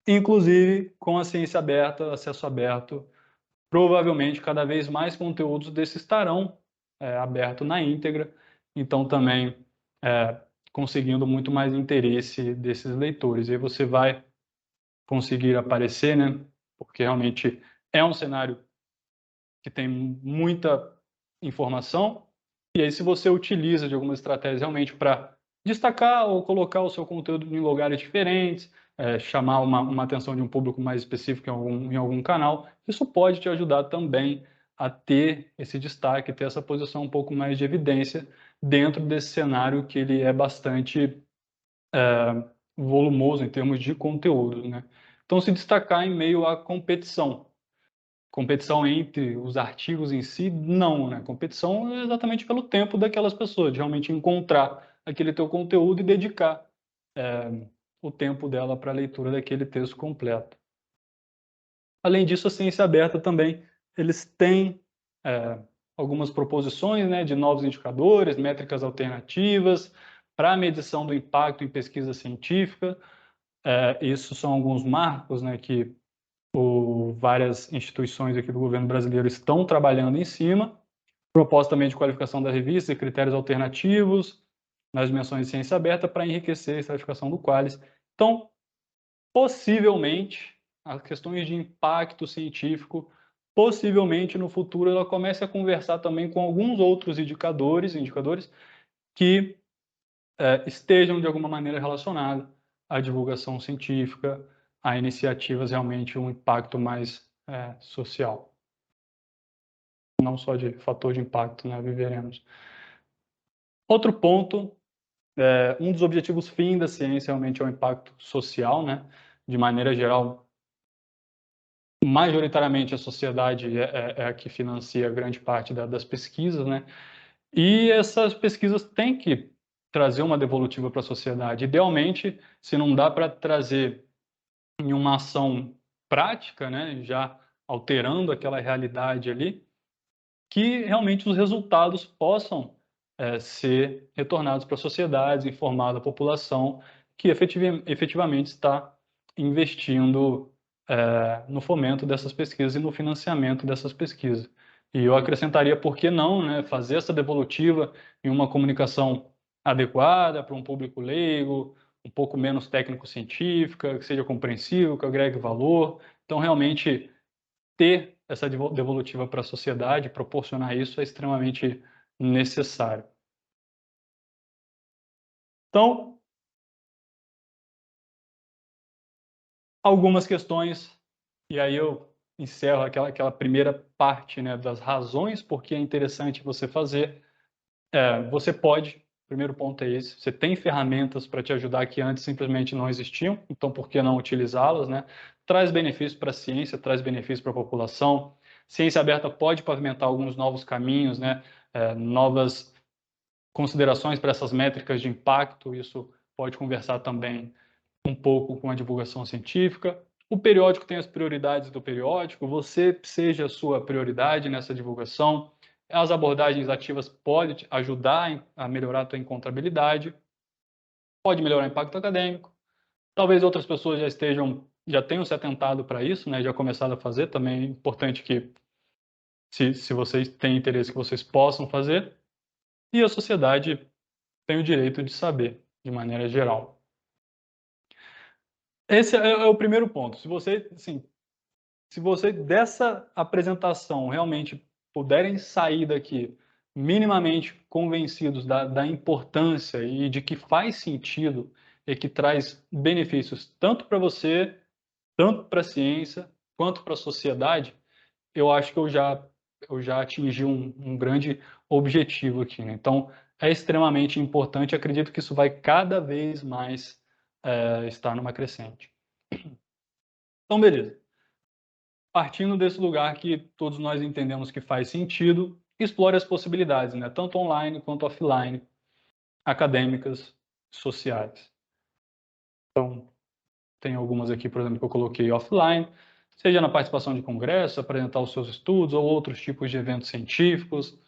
Inclusive, com a ciência aberta, acesso aberto, provavelmente cada vez mais conteúdos desses estarão abertos na íntegra, então também conseguindo muito mais interesse desses leitores. E aí você vai conseguir aparecer, né? Porque realmente é um cenário que tem muita informação, e aí se você utiliza de algumas estratégias realmente para destacar ou colocar o seu conteúdo em lugares diferentes, chamar uma atenção de um público mais específico em algum canal, isso pode te ajudar também a ter esse destaque, ter essa posição um pouco mais de evidência dentro desse cenário que ele é bastante volumoso em termos de conteúdo, né? Então, se destacar em meio à competição. Competição entre os artigos em si, não, né? Competição é exatamente pelo tempo daquelas pessoas, de realmente encontrar aquele teu conteúdo e dedicar o tempo dela para a leitura daquele texto completo. Além disso, a ciência aberta também, eles têm algumas proposições, né, de novos indicadores, métricas alternativas para a medição do impacto em pesquisa científica. Isso são alguns marcos, né, que várias instituições aqui do governo brasileiro estão trabalhando em cima. Proposta também de qualificação da revista e critérios alternativos nas dimensões de ciência aberta para enriquecer a estratificação do Qualis. Então, possivelmente, as questões de impacto científico, possivelmente no futuro ela comece a conversar também com alguns outros indicadores que estejam de alguma maneira relacionados à divulgação científica, a iniciativas realmente um impacto mais social. Não só de fator de impacto, né, viveremos. Outro ponto, um dos objetivos fim da ciência realmente é o impacto social, né? De maneira geral, majoritariamente a sociedade é a que financia grande parte das pesquisas, né? E essas pesquisas têm que trazer uma devolutiva para a sociedade. Idealmente, se não dá para trazer em uma ação prática, né, já alterando aquela realidade ali, que realmente os resultados possam ser retornados para a sociedade, informar a população que efetivamente está investindo no fomento dessas pesquisas e no financiamento dessas pesquisas. E eu acrescentaria, por que não, né, fazer essa devolutiva em uma comunicação adequada para um público leigo, um pouco menos técnico-científica, que seja compreensível, que agregue valor. Então, realmente, ter essa devolutiva para a sociedade, proporcionar isso é extremamente necessário. Então, algumas questões, e aí eu encerro aquela primeira parte, né, das razões por que é interessante você fazer. Você pode, o primeiro ponto é esse, você tem ferramentas para te ajudar que antes simplesmente não existiam, então por que não utilizá-las, né? Traz benefícios para a ciência, traz benefícios para a população. Ciência aberta pode pavimentar alguns novos caminhos, né? Novas considerações para essas métricas de impacto, isso pode conversar também um pouco com a divulgação científica. O periódico tem as prioridades do periódico, você seja a sua prioridade nessa divulgação. As abordagens ativas podem te ajudar a melhorar a tua encontrabilidade, pode melhorar o impacto acadêmico. Talvez outras pessoas já tenham se atentado para isso, né, já começado a fazer, também é importante que, se vocês têm interesse, que vocês possam fazer. E a sociedade tem o direito de saber, de maneira geral. Esse é o primeiro ponto. Se você dessa apresentação realmente puderem sair daqui minimamente convencidos da importância e de que faz sentido e que traz benefícios tanto para você, tanto para a ciência, quanto para a sociedade, eu acho que eu já atingi um grande objetivo aqui, né? Então, é extremamente importante, acredito que isso vai cada vez mais estar numa crescente. Então, beleza. Partindo desse lugar que todos nós entendemos que faz sentido, explore as possibilidades, né? Tanto online quanto offline, acadêmicas, sociais. Então, tem algumas aqui, por exemplo, que eu coloquei offline, seja na participação de congresso, apresentar os seus estudos ou outros tipos de eventos científicos,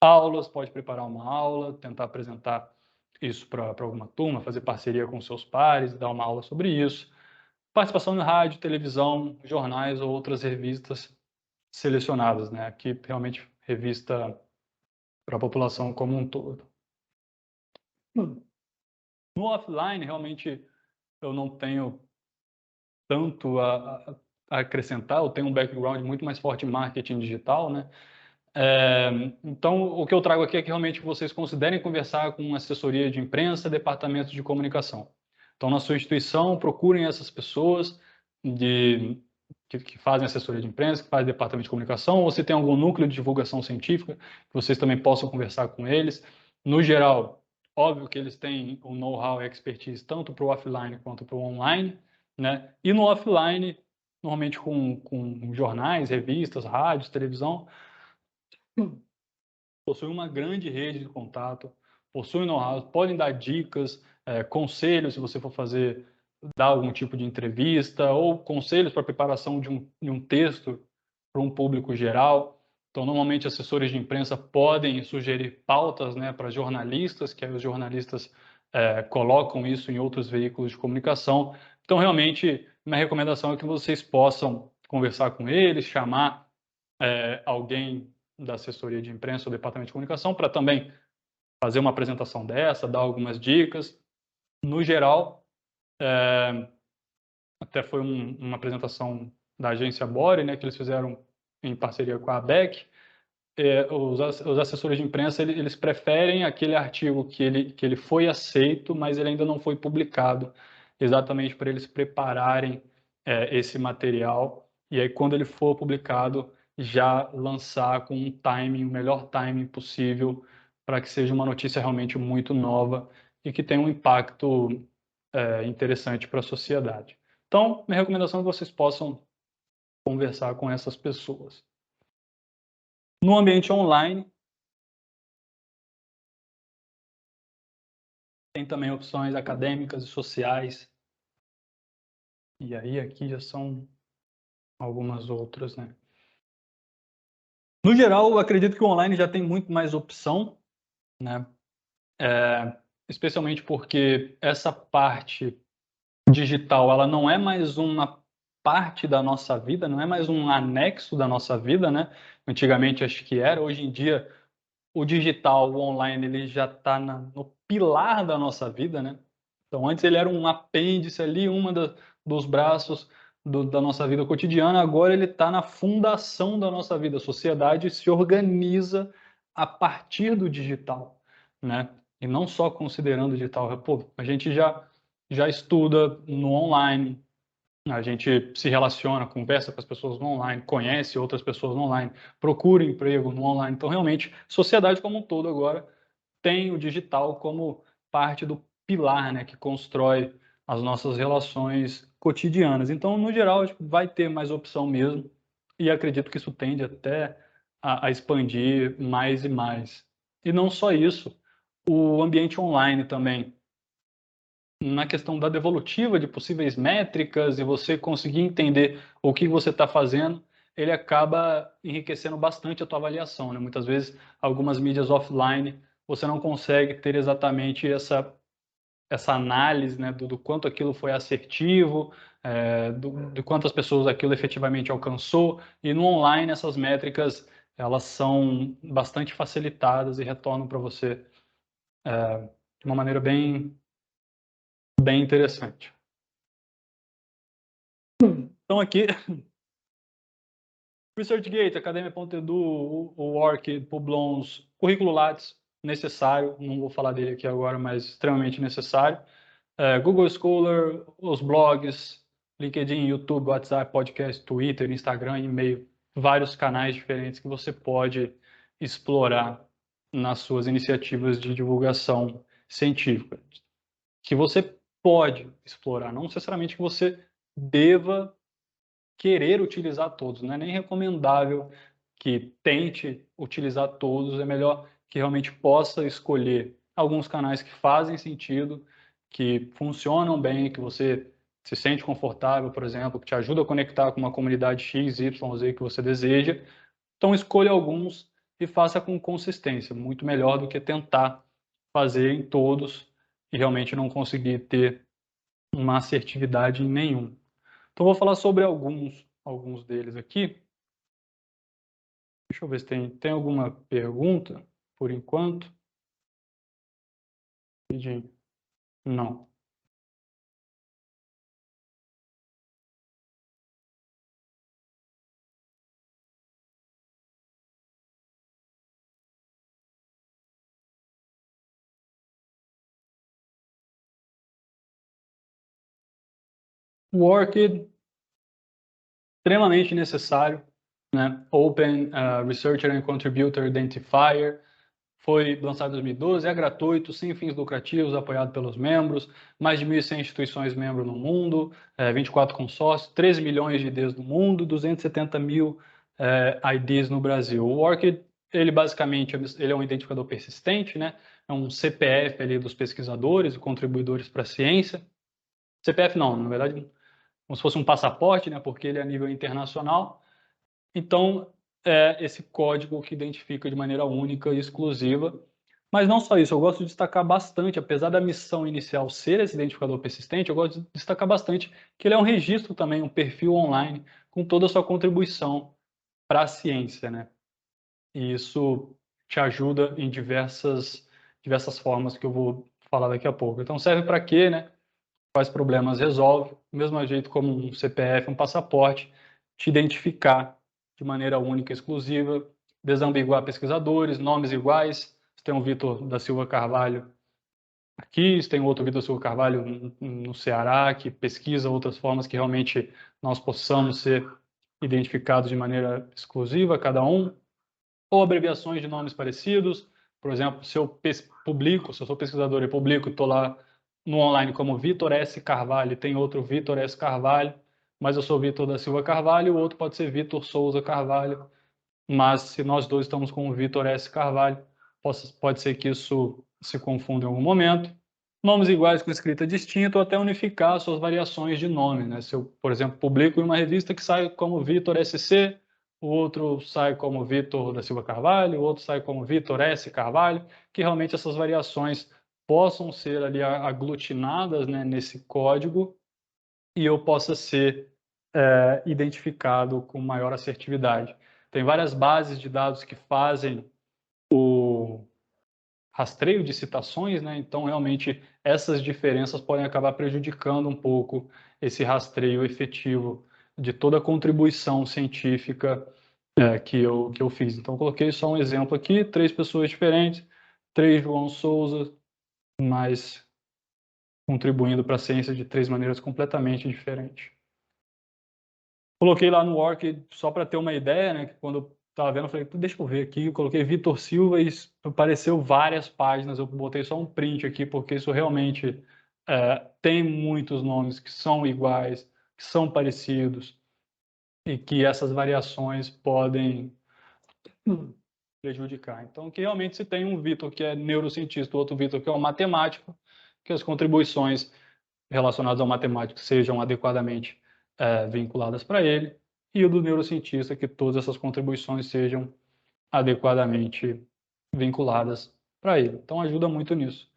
aulas, pode preparar uma aula, tentar apresentar isso para alguma turma, fazer parceria com seus pares, dar uma aula sobre isso. Participação em rádio, televisão, jornais ou outras revistas selecionadas, né? Aqui realmente revista para a população como um todo. No offline, realmente eu não tenho tanto a acrescentar, eu tenho um background muito mais forte em marketing digital, né? Então, o que eu trago aqui é que realmente vocês considerem conversar com assessoria de imprensa, departamento de comunicação. Então, na sua instituição, procurem essas pessoas que fazem assessoria de imprensa, que fazem departamento de comunicação, ou se tem algum núcleo de divulgação científica, que vocês também possam conversar com eles. No geral, óbvio que eles têm o know-how e expertise tanto para o offline quanto para o online, né? E no offline, normalmente com jornais, revistas, rádios, televisão, possuem uma grande rede de contato, possuem know-how, podem dar dicas, conselhos se você for dar algum tipo de entrevista, ou conselhos para a preparação de um texto para um público geral. Então, normalmente, assessores de imprensa podem sugerir pautas, né, para jornalistas, que aí os jornalistas colocam isso em outros veículos de comunicação. Então, realmente, minha recomendação é que vocês possam conversar com eles, chamar alguém da assessoria de imprensa ou departamento de comunicação para também fazer uma apresentação dessa, dar algumas dicas. No geral, até foi uma apresentação da agência Bore, né, que eles fizeram em parceria com a ABEC. Os assessores de imprensa eles preferem aquele artigo que ele foi aceito, mas ele ainda não foi publicado, exatamente para eles prepararem esse material e aí quando ele for publicado já lançar com um timing, o melhor timing possível para que seja uma notícia realmente muito nova e que tenha um impacto interessante para a sociedade. Então, minha recomendação é que vocês possam conversar com essas pessoas. No ambiente online, tem também opções acadêmicas e sociais. E aí aqui já são algumas outras, né? No geral, eu acredito que o online já tem muito mais opção, né? Especialmente porque essa parte digital, ela não é mais uma parte da nossa vida, não é mais um anexo da nossa vida, né? Antigamente acho que era, hoje em dia o digital, o online, ele já está no pilar da nossa vida, né? Então, antes ele era um apêndice ali, dos braços da nossa vida cotidiana, agora ele está na fundação da nossa vida. A sociedade se organiza a partir do digital, né? E não só considerando o digital. Pô, a gente já estuda no online, a gente se relaciona, conversa com as pessoas no online, conhece outras pessoas no online, procura emprego no online. Então, realmente, sociedade como um todo agora tem o digital como parte do pilar, né, que constrói as nossas relações cotidianas. Então, no geral, acho que vai ter mais opção mesmo e acredito que isso tende até a expandir mais e mais. E não só isso, o ambiente online também na questão da devolutiva de possíveis métricas e você conseguir entender o que você está fazendo, ele acaba enriquecendo bastante a tua avaliação, né? Muitas vezes, algumas mídias offline, você não consegue ter exatamente essa análise, né, do quanto aquilo foi assertivo, de quantas pessoas aquilo efetivamente alcançou, e no online essas métricas, elas são bastante facilitadas e retornam para você de uma maneira bem interessante. Então aqui, ResearchGate, Academia.edu, o Work, Publons, Currículo Lattes, necessário, não vou falar dele aqui agora, mas extremamente necessário. Google Scholar, os blogs, LinkedIn, YouTube, WhatsApp, podcast, Twitter, Instagram, e-mail, vários canais diferentes que você pode explorar nas suas iniciativas de divulgação científica. Que você pode explorar, não necessariamente que você deva querer utilizar todos, não é nem recomendável que tente utilizar todos, é melhor que realmente possa escolher alguns canais que fazem sentido, que funcionam bem, que você se sente confortável, por exemplo, que te ajuda a conectar com uma comunidade X, Y, Z que você deseja. Então escolha alguns e faça com consistência, muito melhor do que tentar fazer em todos e realmente não conseguir ter uma assertividade em nenhum. Então vou falar sobre alguns deles aqui. Deixa eu ver se tem alguma pergunta por enquanto. Não. O ORCID, extremamente necessário, né? Open Researcher and Contributor Identifier, foi lançado em 2012, é gratuito, sem fins lucrativos, apoiado pelos membros, mais de 1.100 instituições membros no mundo, 24 consórcios, 13 milhões de IDs no mundo, 270 mil IDs no Brasil. O ORCID, ele basicamente ele é um identificador persistente, né? É um CPF ali dos pesquisadores e contribuidores para a ciência. CPF não, na verdade, como se fosse um passaporte, né? Porque ele é a nível internacional. Então, é esse código que identifica de maneira única e exclusiva. Mas não só isso, eu gosto de destacar bastante, apesar da missão inicial ser esse identificador persistente, eu gosto de destacar bastante que ele é um registro também, um perfil online com toda a sua contribuição para a ciência, né? E isso te ajuda em diversas formas que eu vou falar daqui a pouco. Então serve para quê, né? Quais problemas resolve, do mesmo jeito como um CPF, um passaporte, te identificar de maneira única e exclusiva, desambiguar pesquisadores, nomes iguais. Você tem o Vitor da Silva Carvalho aqui, você tem outro Vitor Silva Carvalho no Ceará, que pesquisa outras formas que realmente nós possamos ser identificados de maneira exclusiva, cada um, ou abreviações de nomes parecidos. Por exemplo, se eu publico, se eu sou pesquisador e publico, estou lá no online como Vitor S. Carvalho, tem outro Vitor S. Carvalho, mas eu sou Vitor da Silva Carvalho, o outro pode ser Vitor Souza Carvalho, mas se nós dois estamos com o Vitor S. Carvalho, pode ser que isso se confunda em algum momento. Nomes iguais com escrita distinta ou até unificar suas variações de nome, né? Se eu, por exemplo, publico em uma revista que sai como Vitor SC, o outro sai como Vitor da Silva Carvalho, o outro sai como Vitor S. Carvalho, que realmente essas variações possam ser ali aglutinadas, né, nesse código e eu possa ser identificado com maior assertividade. Tem várias bases de dados que fazem o rastreio de citações, né? Então, realmente, essas diferenças podem acabar prejudicando um pouco esse rastreio efetivo de toda a contribuição científica que eu fiz. Então, coloquei só um exemplo aqui, 3 pessoas diferentes, 3 João Souza, mas contribuindo para a ciência de 3 maneiras completamente diferentes. Coloquei lá no Work só para ter uma ideia, né? Que quando eu estava vendo, eu falei, deixa eu ver aqui. Eu coloquei Vitor Silva e apareceu várias páginas. Eu botei só um print aqui, porque isso realmente tem muitos nomes que são iguais, que são parecidos, e que essas variações podem prejudicar. Então, que realmente se tem um Vitor que é neurocientista, outro Vitor que é um matemático, que as contribuições relacionadas ao matemático sejam adequadamente vinculadas para ele, e o do neurocientista, que todas essas contribuições sejam adequadamente vinculadas para ele. Então, ajuda muito nisso.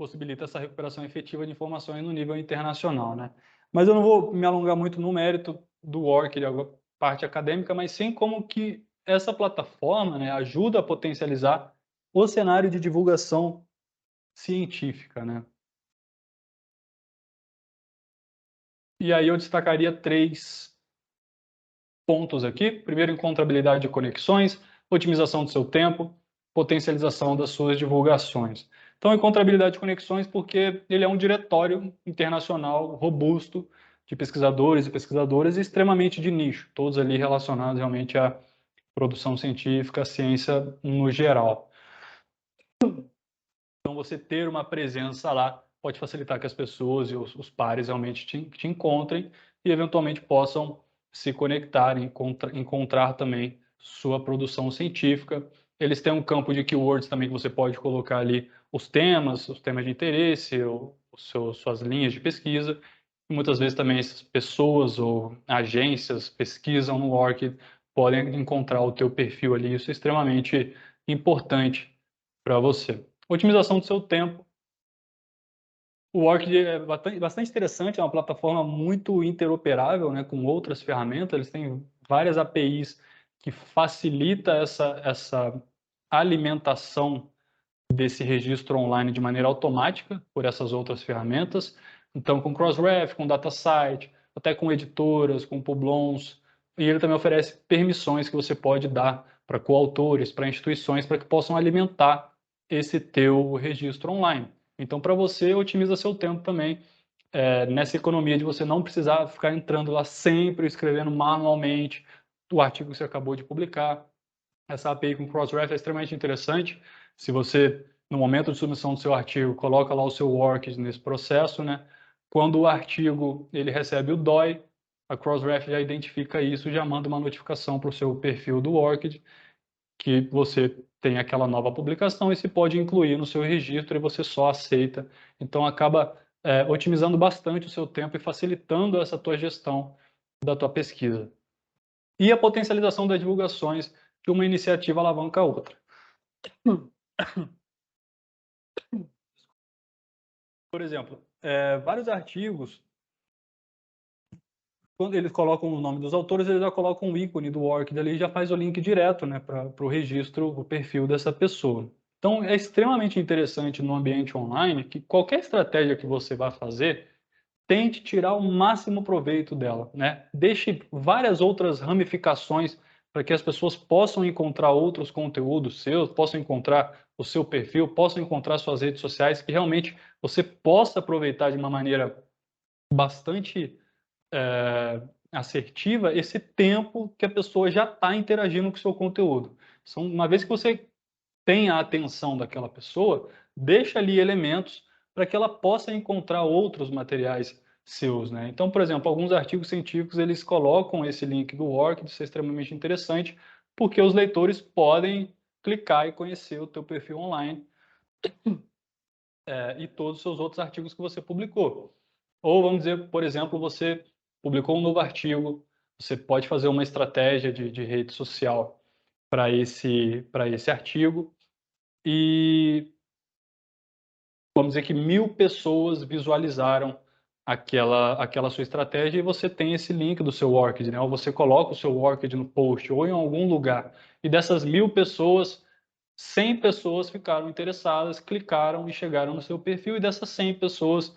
Possibilita essa recuperação efetiva de informações no nível internacional, né? Mas eu não vou me alongar muito no mérito do work, da parte acadêmica, mas sim como que essa plataforma, né, ajuda a potencializar o cenário de divulgação científica, né? E aí eu destacaria 3 pontos aqui. Primeiro, encontrabilidade de conexões, otimização do seu tempo, potencialização das suas divulgações. Então, encontrabilidade de conexões porque ele é um diretório internacional robusto de pesquisadores e pesquisadoras extremamente de nicho, todos ali relacionados realmente à produção científica, à ciência no geral. Então, você ter uma presença lá pode facilitar que as pessoas e os pares realmente te encontrem e eventualmente possam se conectar, encontrar também sua produção científica. Eles têm um campo de keywords também que você pode colocar ali os temas de interesse, suas linhas de pesquisa. E muitas vezes também essas pessoas ou agências pesquisam no Orchid, podem encontrar o teu perfil ali. Isso é extremamente importante para você. Otimização do seu tempo. O Orchid é bastante interessante, é uma plataforma muito interoperável, né, com outras ferramentas. Eles têm várias APIs que facilita essa alimentação desse registro online de maneira automática por essas outras ferramentas. Então, com Crossref, com DataSite, até com editoras, com Publons. E ele também oferece permissões que você pode dar para coautores, para instituições, para que possam alimentar esse teu registro online. Então, para você, otimiza seu tempo também, nessa economia de você não precisar ficar entrando lá sempre, escrevendo manualmente o artigo que você acabou de publicar. Essa API com Crossref é extremamente interessante. Se você, no momento de submissão do seu artigo, coloca lá o seu Orchid nesse processo, né? Quando o artigo ele recebe o DOI, a Crossref já identifica isso, já manda uma notificação para o seu perfil do Orchid que você tem aquela nova publicação e se pode incluir no seu registro e você só aceita. Então acaba otimizando bastante o seu tempo e facilitando essa tua gestão da tua pesquisa. E a potencialização das divulgações, que uma iniciativa alavanca a outra. Por exemplo, vários artigos, quando eles colocam o nome dos autores, eles já colocam o ícone do Orchid ali e já faz o link direto, né, para o registro, o perfil dessa pessoa. Então, é extremamente interessante no ambiente online que qualquer estratégia que você vá fazer, tente tirar o máximo proveito dela, né? Deixe várias outras ramificações para que as pessoas possam encontrar outros conteúdos seus, possam encontrar o seu perfil, possam encontrar suas redes sociais, que realmente você possa aproveitar de uma maneira bastante assertiva esse tempo que a pessoa já está interagindo com o seu conteúdo. Então, uma vez que você tem a atenção daquela pessoa, deixa ali elementos para que ela possa encontrar outros materiais seus, né? Então, por exemplo, alguns artigos científicos eles colocam esse link do Orchid, isso é extremamente interessante, porque os leitores podem clicar e conhecer o teu perfil online e todos os seus outros artigos que você publicou. Ou vamos dizer, por exemplo, você publicou um novo artigo, você pode fazer uma estratégia de rede social para esse artigo e vamos dizer que 1.000 pessoas visualizaram aquela sua estratégia e você tem esse link do seu Orchid, né? Ou você coloca o seu Orchid no post ou em algum lugar. E dessas 1.000 pessoas, 100 pessoas ficaram interessadas, clicaram e chegaram no seu perfil. E dessas 100 pessoas,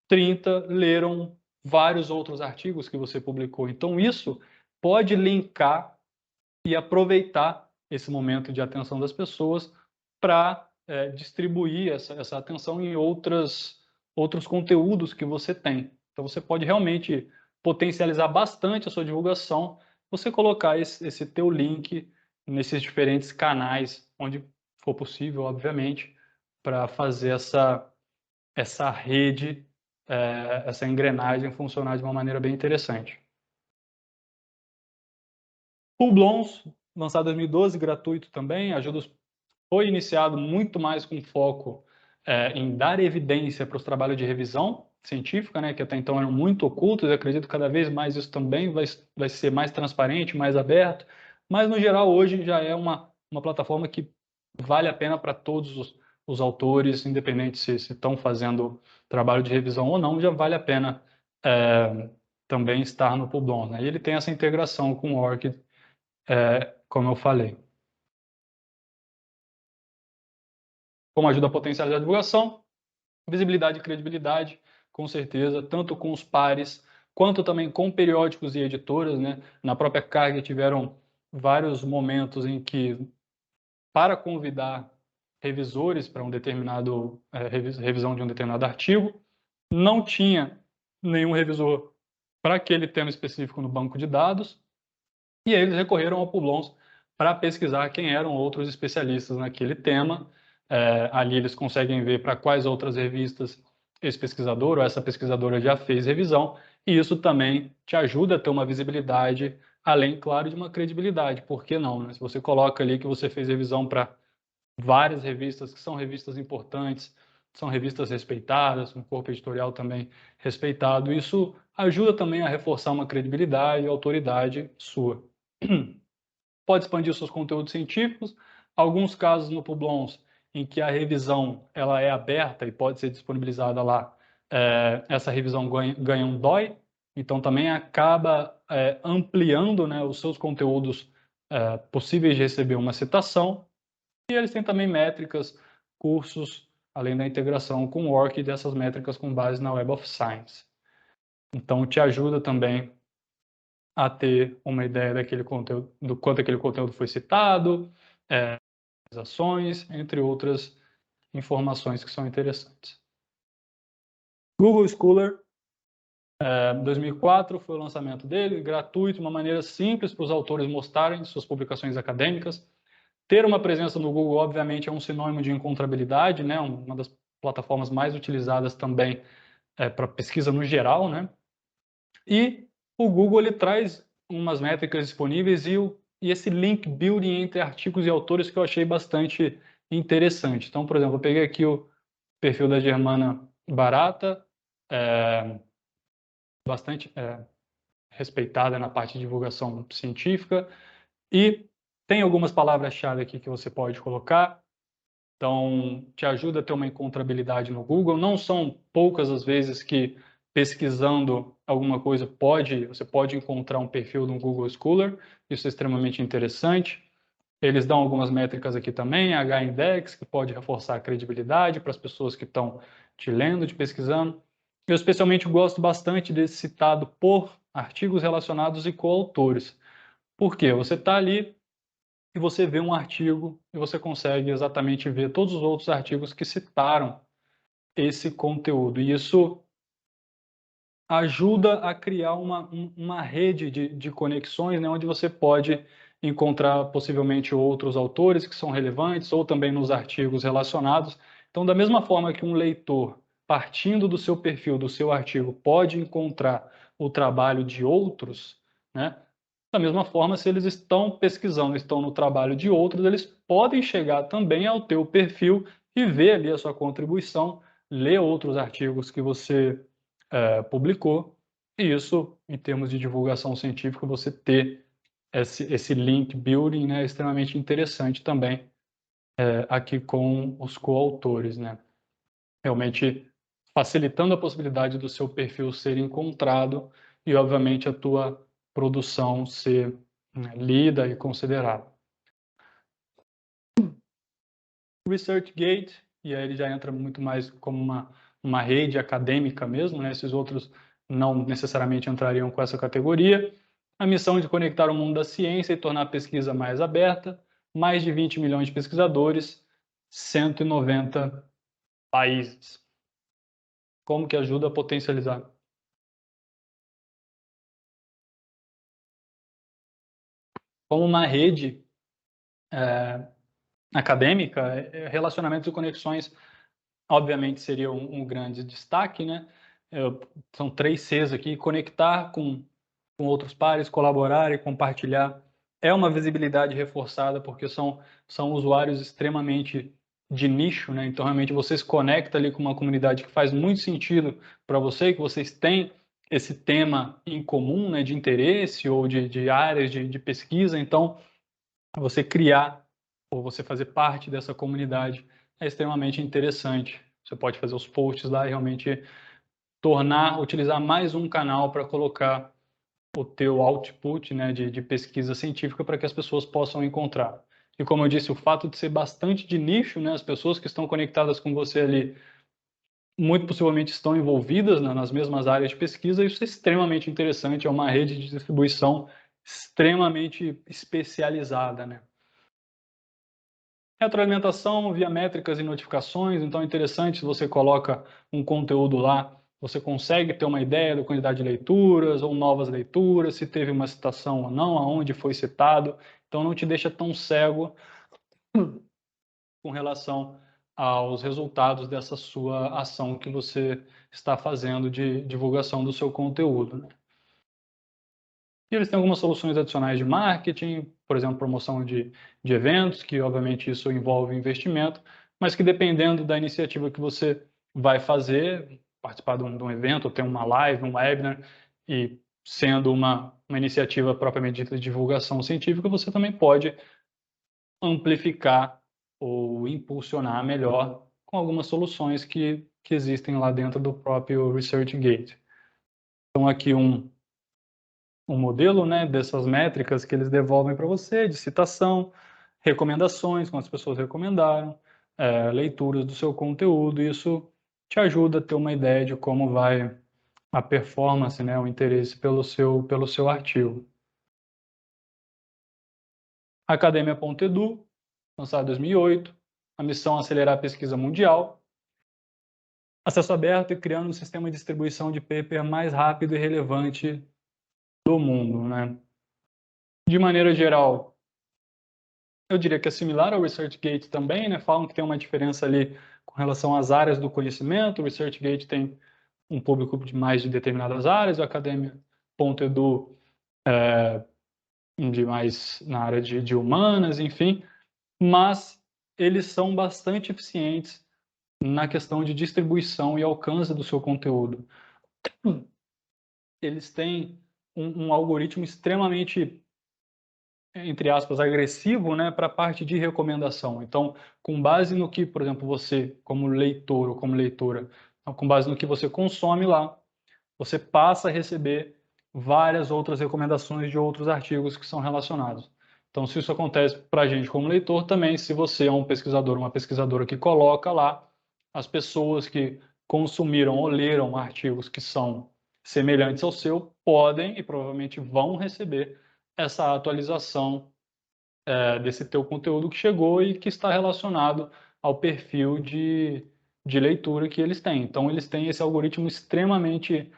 30 leram vários outros artigos que você publicou. Então, isso pode linkar e aproveitar esse momento de atenção das pessoas para distribuir essa atenção em outros conteúdos que você tem. Então, você pode realmente potencializar bastante a sua divulgação, você colocar esse teu link nesses diferentes canais, onde for possível, obviamente, para fazer essa rede, essa engrenagem funcionar de uma maneira bem interessante. Publons, lançado em 2012, gratuito também, foi iniciado muito mais com foco em dar evidência para os trabalhos de revisão científica, né, que até então eram muito ocultos, eu acredito que cada vez mais isso também vai ser mais transparente, mais aberto, mas no geral hoje já é uma plataforma que vale a pena para todos os autores, independente se estão fazendo trabalho de revisão ou não, já vale a pena também estar no Publons, né? E ele tem essa integração com o Orchid, como eu falei. Como ajuda a potencializar a divulgação, visibilidade e credibilidade, com certeza, tanto com os pares, quanto também com periódicos e editoras, né? Na própria Carga tiveram vários momentos em que, para convidar revisores para revisão de um determinado artigo, não tinha nenhum revisor para aquele tema específico no banco de dados, e aí eles recorreram ao Publons para pesquisar quem eram outros especialistas naquele tema. Ali eles conseguem ver para quais outras revistas esse pesquisador ou essa pesquisadora já fez revisão, e isso também te ajuda a ter uma visibilidade, além, claro, de uma credibilidade. Por que não, né? Se você coloca ali que você fez revisão para várias revistas que são revistas importantes, são revistas respeitadas, um corpo editorial também respeitado, isso ajuda também a reforçar uma credibilidade e autoridade sua. Pode expandir seus conteúdos científicos. Alguns casos no Publons em que a revisão ela é aberta e pode ser disponibilizada lá, essa revisão ganha um DOI, então também acaba ampliando, né, os seus conteúdos possíveis de receber uma citação. E eles têm também métricas, cursos, além da integração com o Work e dessas métricas com base na Web of Science. Então, te ajuda também a ter uma ideia daquele conteúdo, do quanto aquele conteúdo foi citado, ações, entre outras informações que são interessantes. Google Scholar, 2004 foi o lançamento dele, gratuito, uma maneira simples para os autores mostrarem suas publicações acadêmicas. Ter uma presença no Google, obviamente, é um sinônimo de encontrabilidade, né? Uma das plataformas mais utilizadas também para pesquisa no geral, né? E o Google ele traz umas métricas disponíveis e esse link building entre artigos e autores que eu achei bastante interessante. Então, por exemplo, eu peguei aqui o perfil da Germana Barata, bastante respeitada na parte de divulgação científica, e tem algumas palavras-chave aqui que você pode colocar. Então, te ajuda a ter uma encontrabilidade no Google. Não são poucas as vezes que pesquisando alguma coisa você pode encontrar um perfil no Google Scholar. Isso é extremamente interessante. Eles dão algumas métricas aqui também, H-index, que pode reforçar a credibilidade para as pessoas que estão te lendo, te pesquisando. Eu especialmente gosto bastante desse citado por artigos relacionados e coautores. Por quê? Você está ali e você vê um artigo e você consegue exatamente ver todos os outros artigos que citaram esse conteúdo. E isso ajuda a criar uma rede de conexões, né, onde você pode encontrar possivelmente outros autores que são relevantes ou também nos artigos relacionados. Então, da mesma forma que um leitor, partindo do seu perfil, do seu artigo, pode encontrar o trabalho de outros, né? Da mesma forma, se eles estão pesquisando, estão no trabalho de outros, eles podem chegar também ao teu perfil e ver ali a sua contribuição, ler outros artigos que você publicou. E isso, em termos de divulgação científica, você ter esse link building, né, é extremamente interessante também aqui com os coautores, né? Realmente facilitando a possibilidade do seu perfil ser encontrado e, obviamente, a tua produção ser, né, lida e considerada. ResearchGate, e aí ele já entra muito mais como uma rede acadêmica mesmo, né? Esses outros não necessariamente entrariam com essa categoria. A missão de conectar o mundo da ciência e tornar a pesquisa mais aberta, mais de 20 milhões de pesquisadores, 190 países. Como que ajuda a potencializar? Como uma rede acadêmica, relacionamentos e conexões, obviamente, seria um grande destaque, né? São 3 Cs aqui: conectar com outros pares, colaborar e compartilhar. É uma visibilidade reforçada, porque são usuários extremamente de nicho, né? Então, realmente, você se conecta ali com uma comunidade que faz muito sentido para você, que vocês têm esse tema em comum, né, de interesse ou de áreas de pesquisa. Então, você criar ou você fazer parte dessa comunidade é extremamente interessante. Você pode fazer os posts lá e realmente utilizar mais um canal para colocar o teu output, né, de pesquisa científica para que as pessoas possam encontrar. E como eu disse, o fato de ser bastante de nicho, né, as pessoas que estão conectadas com você ali muito possivelmente estão envolvidas, né, nas mesmas áreas de pesquisa, isso é extremamente interessante, é uma rede de distribuição extremamente especializada, né? Retroalimentação via métricas e notificações, então é interessante se você coloca um conteúdo lá, você consegue ter uma ideia da quantidade de leituras ou novas leituras, se teve uma citação ou não, aonde foi citado, então não te deixa tão cego com relação aos resultados dessa sua ação que você está fazendo de divulgação do seu conteúdo, né? E eles têm algumas soluções adicionais de marketing, por exemplo, promoção de eventos, que obviamente isso envolve investimento, mas que dependendo da iniciativa que você vai fazer, participar de um evento, ou ter uma live, um webinar, e sendo uma iniciativa propriamente dita de divulgação científica, você também pode amplificar ou impulsionar melhor com algumas soluções que existem lá dentro do próprio ResearchGate. Então, aqui um modelo, né, dessas métricas que eles devolvem para você, de citação, recomendações, quantas pessoas recomendaram, leituras do seu conteúdo. Isso te ajuda a ter uma ideia de como vai a performance, né, o interesse pelo seu artigo. Academia.edu, lançado em 2008, a missão é acelerar a pesquisa mundial, acesso aberto e criando um sistema de distribuição de paper mais rápido e relevante do mundo, né? De maneira geral, eu diria que é similar ao ResearchGate também, né? Falam que tem uma diferença ali com relação às áreas do conhecimento. O ResearchGate tem um público de mais de determinadas áreas, o Academia.edu de mais na área de humanas, enfim, mas eles são bastante eficientes na questão de distribuição e alcance do seu conteúdo. Eles têm um algoritmo extremamente, entre aspas, agressivo, né, para a parte de recomendação. Então, com base no que, por exemplo, você, como leitor ou como leitora, então, com base no que você consome lá, você passa a receber várias outras recomendações de outros artigos que são relacionados. Então, se isso acontece para a gente como leitor, também, se você é um pesquisador, uma pesquisadora que coloca lá, as pessoas que consumiram ou leram artigos que são semelhantes ao seu, podem e provavelmente vão receber essa atualização desse teu conteúdo que chegou e que está relacionado ao perfil de leitura que eles têm. Então, eles têm esse algoritmo extremamente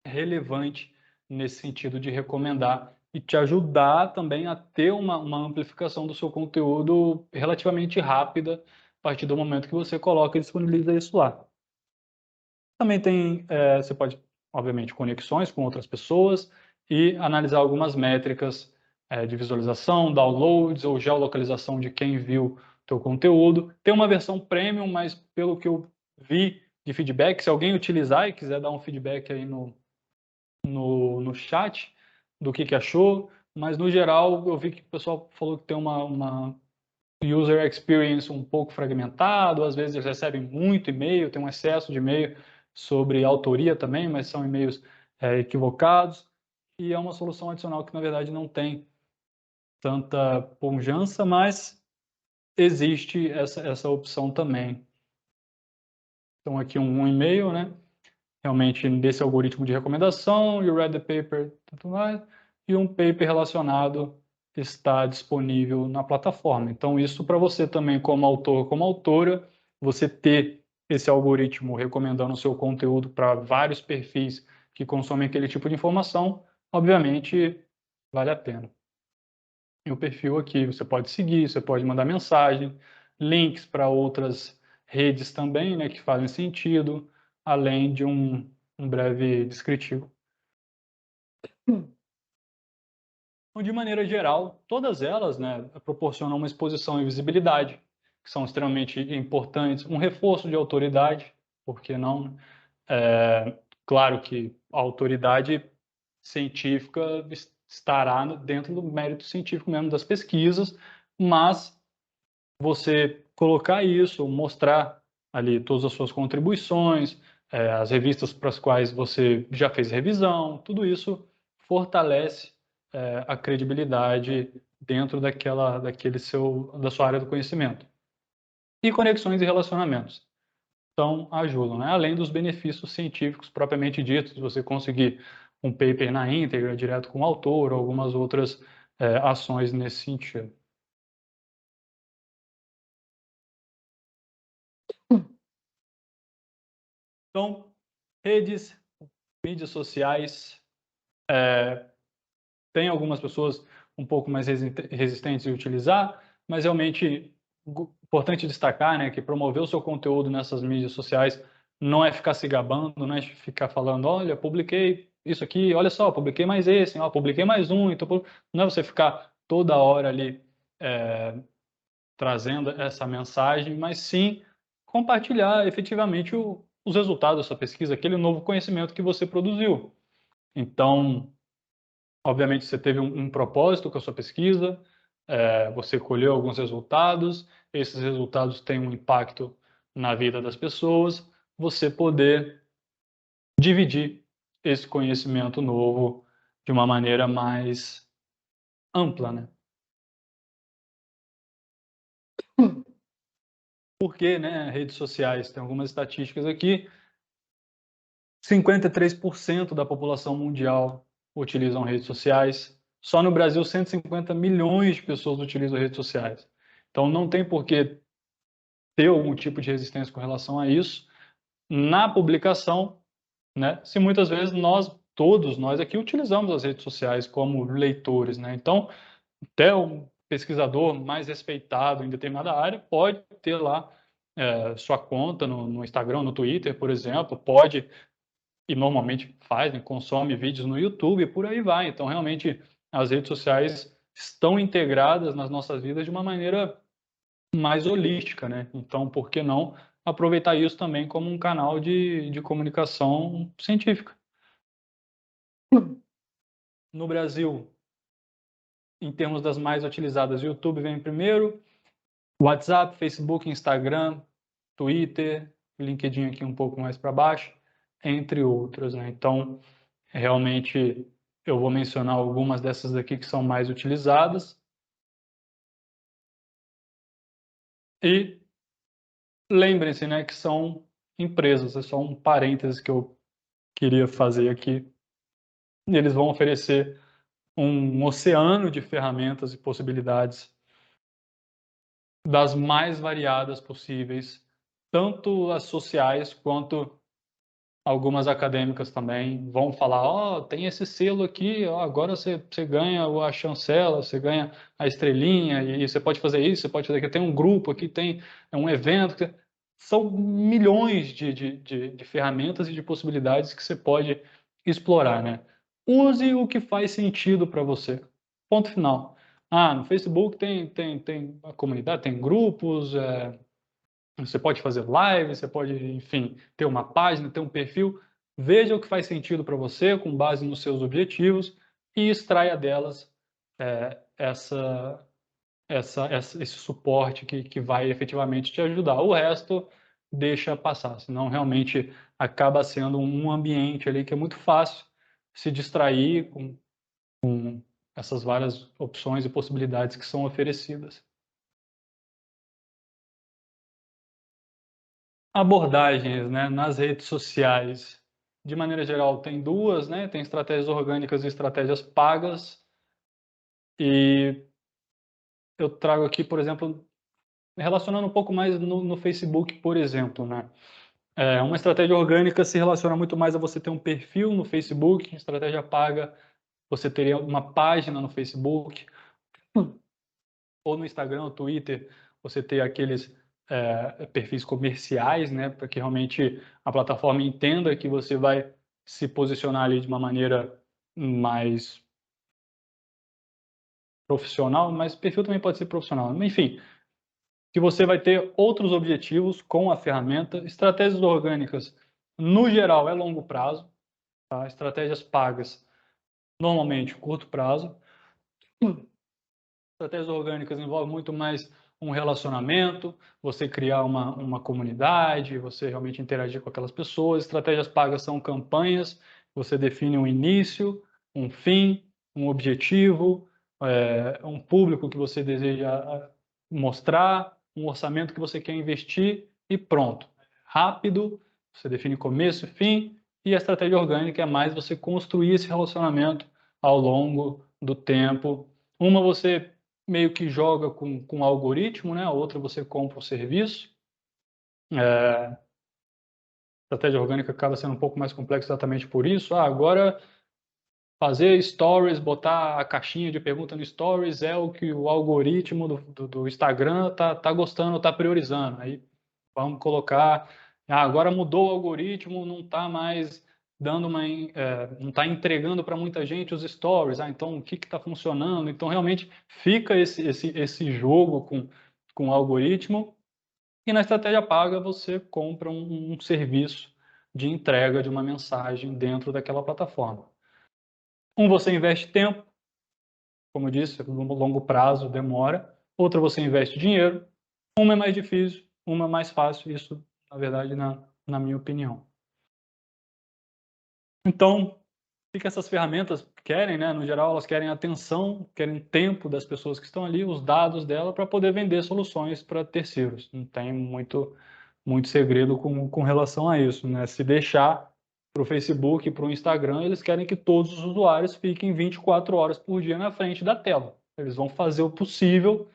relevante nesse sentido de recomendar e te ajudar também a ter uma amplificação do seu conteúdo relativamente rápida a partir do momento que você coloca e disponibiliza isso lá. Também tem, você pode, obviamente, conexões com outras pessoas e analisar algumas métricas de visualização, downloads ou geolocalização de quem viu teu conteúdo. Tem uma versão premium, mas pelo que eu vi de feedback, se alguém utilizar e quiser dar um feedback aí no chat do que achou, mas no geral eu vi que o pessoal falou que tem uma user experience um pouco fragmentado, às vezes eles recebem muito e-mail, tem um excesso de e-mail sobre autoria também, mas são e-mails equivocados, e é uma solução adicional que na verdade não tem tanta pujança, mas existe essa opção também. Então aqui um e-mail, né? Realmente desse algoritmo de recomendação, you read the paper, tudo mais, e um paper relacionado está disponível na plataforma. Então, isso para você também, como autor, como autora, você ter esse algoritmo recomendando o seu conteúdo para vários perfis que consomem aquele tipo de informação, obviamente vale a pena. E o perfil aqui você pode seguir, você pode mandar mensagem, links para outras redes também, né, que fazem sentido, além de um breve descritivo. Então, de maneira geral, todas elas, né, proporcionam uma exposição e visibilidade, que são extremamente importantes, um reforço de autoridade, por que não? Claro que a autoridade científica estará dentro do mérito científico mesmo das pesquisas, mas você colocar isso, mostrar ali todas as suas contribuições, as revistas para as quais você já fez revisão, tudo isso fortalece a credibilidade dentro da sua área do conhecimento. E conexões e relacionamentos. Então, ajudam, né? Além dos benefícios científicos propriamente ditos, de você conseguir um paper na íntegra, direto com o autor, ou algumas outras ações nesse sentido. Então, mídias sociais, tem algumas pessoas um pouco mais resistentes de utilizar, mas realmente importante destacar, né, que promover o seu conteúdo nessas mídias sociais não é ficar se gabando, não é ficar falando, olha, publiquei isso aqui, olha só, publiquei mais esse, ó, publiquei mais um, então não é você ficar toda hora ali trazendo essa mensagem, mas sim compartilhar efetivamente os resultados da sua pesquisa, aquele novo conhecimento que você produziu. Então, obviamente, você teve um propósito com a sua pesquisa, você colheu alguns resultados, esses resultados têm um impacto na vida das pessoas, você poder dividir esse conhecimento novo de uma maneira mais ampla, né? Porque, né, redes sociais, tem algumas estatísticas aqui, 53% da população mundial utilizam redes sociais. Só no Brasil, 150 milhões de pessoas utilizam redes sociais. Então, não tem por que ter algum tipo de resistência com relação a isso. Na publicação, né, se muitas vezes todos nós aqui utilizamos as redes sociais como leitores, né? Então, até um pesquisador mais respeitado em determinada área pode ter lá sua conta no Instagram, no Twitter, por exemplo, pode e normalmente faz, né, consome vídeos no YouTube e por aí vai. Então, realmente, as redes sociais estão integradas nas nossas vidas de uma maneira mais holística, né? Então, por que não aproveitar isso também como um canal de comunicação científica? No Brasil, em termos das mais utilizadas, o YouTube vem primeiro, WhatsApp, Facebook, Instagram, Twitter, LinkedIn aqui um pouco mais para baixo, entre outros, né? Então, realmente, eu vou mencionar algumas dessas daqui que são mais utilizadas. E lembrem-se, né, que são empresas, é só um parênteses que eu queria fazer aqui. Eles vão oferecer um oceano de ferramentas e possibilidades das mais variadas possíveis, tanto as sociais quanto algumas acadêmicas também vão falar, ó, tem esse selo aqui, ó, agora você ganha a chancela, você ganha a estrelinha, e você pode fazer isso, você pode fazer aquilo. Tem um grupo aqui, tem um evento. São milhões de ferramentas e de possibilidades que você pode explorar, né? Use o que faz sentido para você. Ponto final. Ah, no Facebook tem a comunidade, tem grupos, você pode fazer live, você pode, enfim, ter uma página, ter um perfil. Veja o que faz sentido para você, com base nos seus objetivos, e extraia delas esse suporte que vai efetivamente te ajudar. O resto, deixa passar, senão realmente acaba sendo um ambiente ali que é muito fácil se distrair com essas várias opções e possibilidades que são oferecidas. Abordagens, né, nas redes sociais, de maneira geral, tem duas, né? Tem estratégias orgânicas e estratégias pagas. E eu trago aqui, por exemplo, relacionando um pouco mais no Facebook, por exemplo, né? Uma estratégia orgânica se relaciona muito mais a você ter um perfil no Facebook, estratégia paga, você teria uma página no Facebook, ou no Instagram, no Twitter, você ter aqueles perfis comerciais, né, para que realmente a plataforma entenda que você vai se posicionar ali de uma maneira mais profissional, mas perfil também pode ser profissional. Enfim, que você vai ter outros objetivos com a ferramenta. Estratégias orgânicas, no geral, é longo prazo, tá? Estratégias pagas, normalmente curto prazo. Estratégias orgânicas envolvem muito mais um relacionamento, você criar uma comunidade, você realmente interagir com aquelas pessoas. Estratégias pagas são campanhas, você define um início, um fim, um objetivo, um público que você deseja mostrar, um orçamento que você quer investir e pronto. Rápido, você define começo e fim, e a estratégia orgânica é mais você construir esse relacionamento ao longo do tempo. Uma você meio que joga com algoritmo, né? A outra você compra o serviço. A estratégia orgânica acaba sendo um pouco mais complexa exatamente por isso. Agora fazer stories, botar a caixinha de pergunta no stories é o que o algoritmo do Instagram tá gostando, tá priorizando. Aí vamos colocar, agora mudou o algoritmo, não está mais dando não está entregando para muita gente os stories. Então o que está funcionando? Então realmente fica esse jogo com o algoritmo, e na estratégia paga você compra um serviço de entrega de uma mensagem dentro daquela plataforma. Você investe tempo, como eu disse, no longo prazo demora. Outra você investe dinheiro. Uma é mais difícil, uma é mais fácil. Isso, na verdade, na minha opinião. Então, o que essas ferramentas querem, né? No geral, elas querem atenção, querem tempo das pessoas que estão ali, os dados dela, para poder vender soluções para terceiros. Não tem muito segredo com relação a isso, né? Se deixar para o Facebook e para o Instagram, eles querem que todos os usuários fiquem 24 horas por dia na frente da tela. Eles vão fazer o possível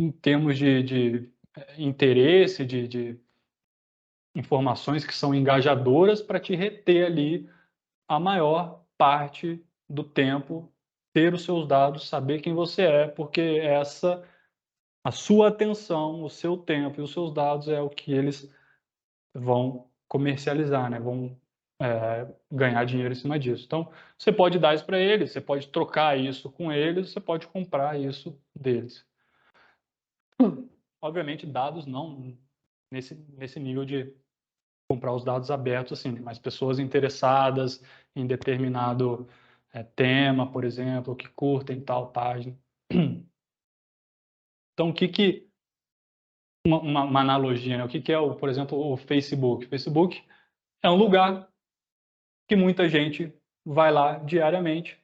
em termos de interesse, de informações que são engajadoras para te reter ali a maior parte do tempo, ter os seus dados, saber quem você é, porque a sua atenção, o seu tempo e os seus dados é o que eles vão comercializar, né? Vão ganhar dinheiro em cima disso. Então, você pode dar isso para eles, você pode trocar isso com eles, você pode comprar isso deles. Obviamente, dados não nesse nível de comprar os dados abertos, assim, mas pessoas interessadas em determinado tema, por exemplo, que curtem tal página. Então, uma analogia, né? O que é, por exemplo, o Facebook? O Facebook é um lugar que muita gente vai lá diariamente,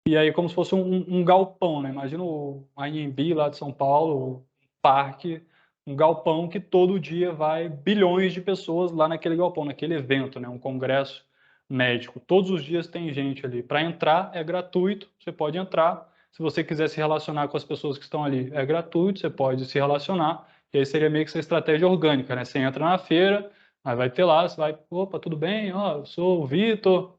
e aí como se fosse um galpão, né? Imagina o Anhembi lá de São Paulo, o parque, um galpão que todo dia vai bilhões de pessoas lá naquele galpão, naquele evento, né? Um congresso médico. Todos os dias tem gente ali. Para entrar é gratuito, você pode entrar. Se você quiser se relacionar com as pessoas que estão ali, é gratuito, você pode se relacionar. E aí seria meio que essa estratégia orgânica, né? Você entra na feira, aí vai ter lá, você vai, opa, tudo bem? Ó, eu sou o Vitor.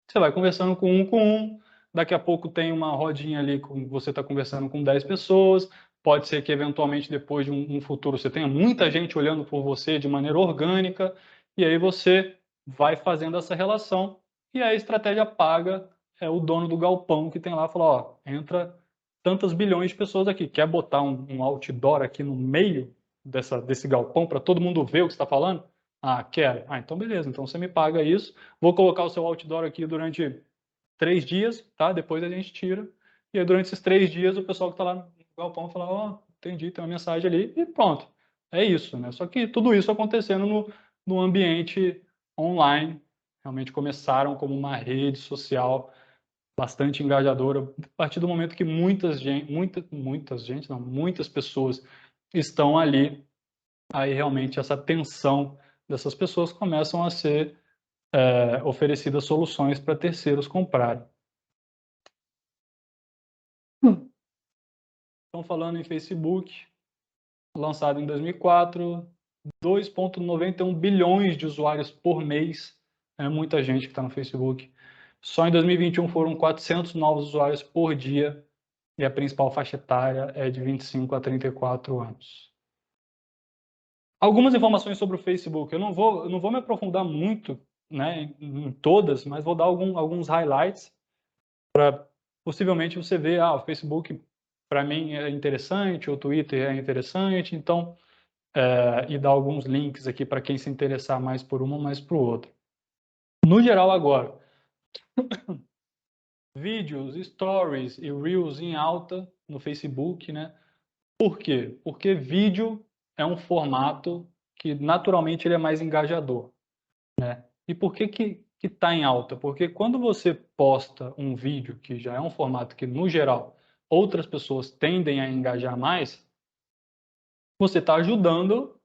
Você vai conversando com um. Daqui a pouco tem uma rodinha ali, você está conversando com 10 pessoas. Pode ser que eventualmente depois de um futuro você tenha muita gente olhando por você de maneira orgânica, e aí você vai fazendo essa relação, e a estratégia paga é o dono do galpão que tem lá, fala, ó, entra tantas bilhões de pessoas aqui, quer botar um outdoor aqui no meio desse galpão para todo mundo ver o que você está falando? Ah, quero. Ah, então beleza, então você me paga isso, vou colocar o seu outdoor aqui durante 3 dias, tá? Depois a gente tira. E aí, durante esses 3 dias, o pessoal que está lá no galpão fala, ó, entendi, tem uma mensagem ali, e pronto. É isso, né? Só que tudo isso acontecendo no ambiente online. Realmente começaram como uma rede social bastante engajadora, a partir do momento que muitas pessoas estão ali, aí realmente essa atenção dessas pessoas começam a ser oferecidas soluções para terceiros comprarem. Estão falando em Facebook, lançado em 2004, 2,91 bilhões de usuários por mês. É muita gente que está no Facebook. Só em 2021 foram 400 novos usuários por dia, e a principal faixa etária é de 25 a 34 anos. Algumas informações sobre o Facebook. Eu não vou me aprofundar muito, né, em todas, mas vou dar alguns highlights para possivelmente você ver, o Facebook para mim é interessante, o Twitter é interessante, então, e dar alguns links aqui para quem se interessar mais por uma, mais para o outro. No geral agora, vídeos, stories e reels em alta no Facebook, né? Por quê? Porque vídeo é um formato que naturalmente ele é mais engajador, né? E por que está em alta? Porque quando você posta um vídeo que já é um formato que, no geral, outras pessoas tendem a engajar mais, você está ajudando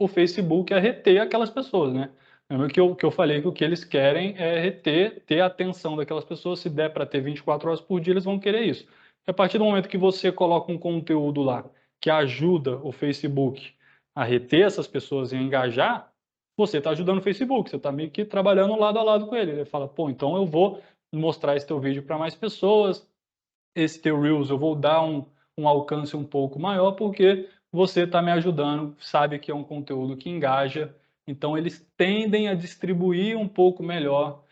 o Facebook a reter aquelas pessoas, né? Lembra que eu falei que o que eles querem é ter a atenção daquelas pessoas. Se der para ter 24 horas por dia, eles vão querer isso. E a partir do momento que você coloca um conteúdo lá que ajuda o Facebook a reter essas pessoas e a engajar, você está ajudando o Facebook, você está meio que trabalhando lado a lado com ele. Ele fala, pô, então eu vou mostrar esse teu vídeo para mais pessoas. Esse teu Reels eu vou dar um alcance um pouco maior, porque você está me ajudando, sabe que é um conteúdo que engaja, então eles tendem a distribuir um pouco melhor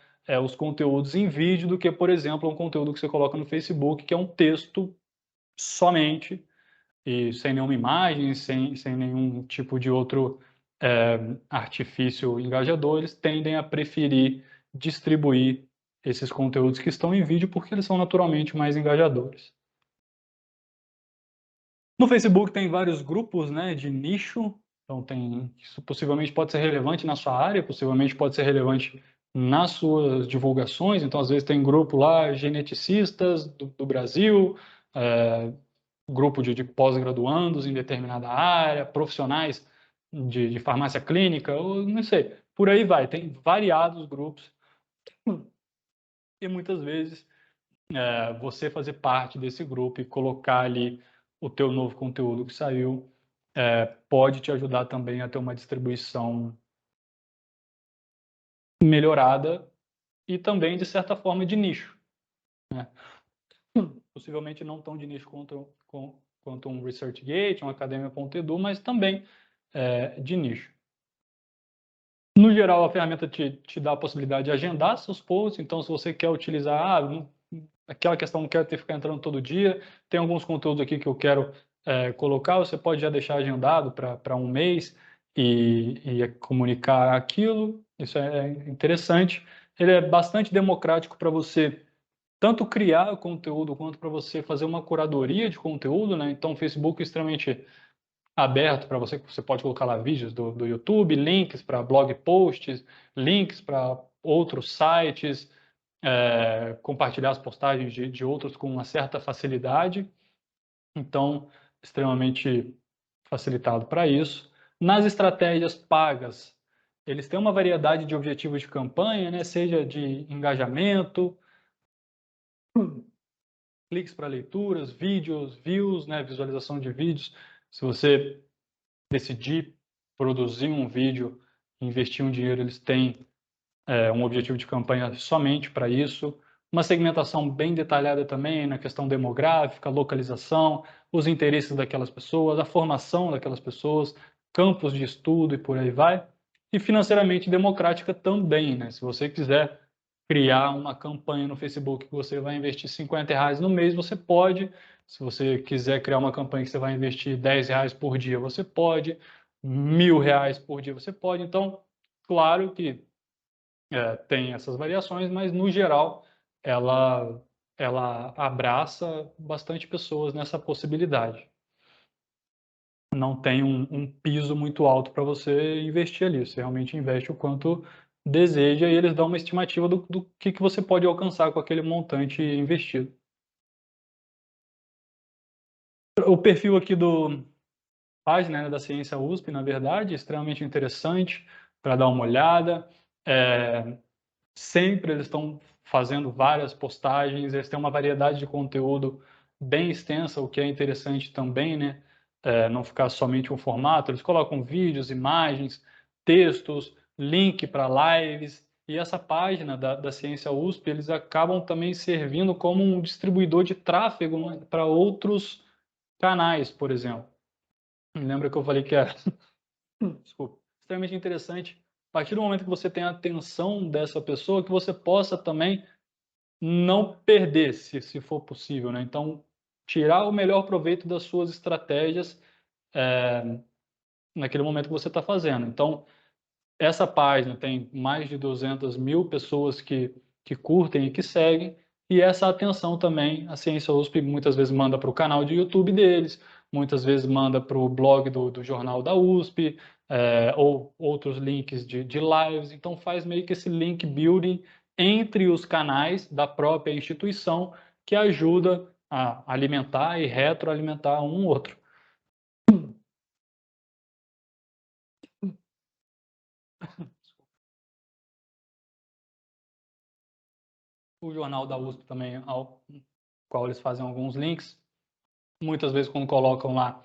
os conteúdos em vídeo do que, por exemplo, um conteúdo que você coloca no Facebook, que é um texto somente, e sem nenhuma imagem, sem nenhum tipo de outro artifício engajador. Eles tendem a preferir distribuir esses conteúdos que estão em vídeo, porque eles são naturalmente mais engajadores. No Facebook tem vários grupos, né, de nicho, então isso possivelmente pode ser relevante na sua área, possivelmente pode ser relevante nas suas divulgações. Então, às vezes tem grupo lá, geneticistas do Brasil, grupo de pós-graduandos em determinada área, profissionais de farmácia clínica, ou não sei, por aí vai. Tem variados grupos e muitas vezes você fazer parte desse grupo e colocar ali o teu novo conteúdo que saiu pode te ajudar também a ter uma distribuição melhorada e também, de certa forma, de nicho, né? Possivelmente não tão de nicho quanto um ResearchGate, um Academia.edu, mas também de nicho. No geral, a ferramenta te dá a possibilidade de agendar seus posts, então se você quer utilizar, aquela questão, não quero ter que ficar entrando todo dia, tem alguns conteúdos aqui que eu quero colocar, você pode já deixar agendado para um mês e comunicar aquilo, isso é interessante. Ele é bastante democrático para você tanto criar o conteúdo quanto para você fazer uma curadoria de conteúdo, né? Então, o Facebook é extremamente aberto para você pode colocar lá vídeos do YouTube, links para blog posts, links para outros sites, compartilhar as postagens de outros com uma certa facilidade. Então, extremamente facilitado para isso. Nas estratégias pagas, eles têm uma variedade de objetivos de campanha, né? Seja de engajamento, cliques para leituras, vídeos, views, né? Visualização de vídeos. Se você decidir produzir um vídeo, investir um dinheiro, eles têm um objetivo de campanha somente para isso. Uma segmentação bem detalhada também na questão demográfica, localização, os interesses daquelas pessoas, a formação daquelas pessoas, campos de estudo e por aí vai. E financeiramente democrática também, né? Se você quiser criar uma campanha no Facebook que você vai investir R$ 50 no mês, você pode. Se você quiser criar uma campanha que você vai investir R$ 10 por dia, você pode. R$ 1.000 por dia, você pode. Então, claro que tem essas variações, mas no geral ela abraça bastante pessoas nessa possibilidade. Não tem um piso muito alto para você investir ali. Você realmente investe o quanto deseja e eles dão uma estimativa do que você pode alcançar com aquele montante investido. O perfil aqui do página, né, da Ciência USP, na verdade, é extremamente interessante para dar uma olhada. Sempre eles estão fazendo várias postagens, eles têm uma variedade de conteúdo bem extensa, o que é interessante também, né? Não ficar somente um formato, eles colocam vídeos, imagens, textos, link para lives, e essa página da Ciência USP, eles acabam também servindo como um distribuidor de tráfego, né, para outros canais, por exemplo. Lembra que eu falei que é desculpa, extremamente interessante. A partir do momento que você tem a atenção dessa pessoa, que você possa também não perder, se for possível, né? Então, tirar o melhor proveito das suas estratégias naquele momento que você está fazendo. Então, essa página tem mais de 200 mil pessoas que curtem e que seguem, e essa atenção também a Ciência USP muitas vezes manda para o canal de YouTube deles, muitas vezes manda para o blog do jornal da USP, ou outros links de lives, então faz meio que esse link building entre os canais da própria instituição, que ajuda a alimentar e retroalimentar um outro. O jornal da USP também, ao qual eles fazem alguns links. Muitas vezes, quando colocam lá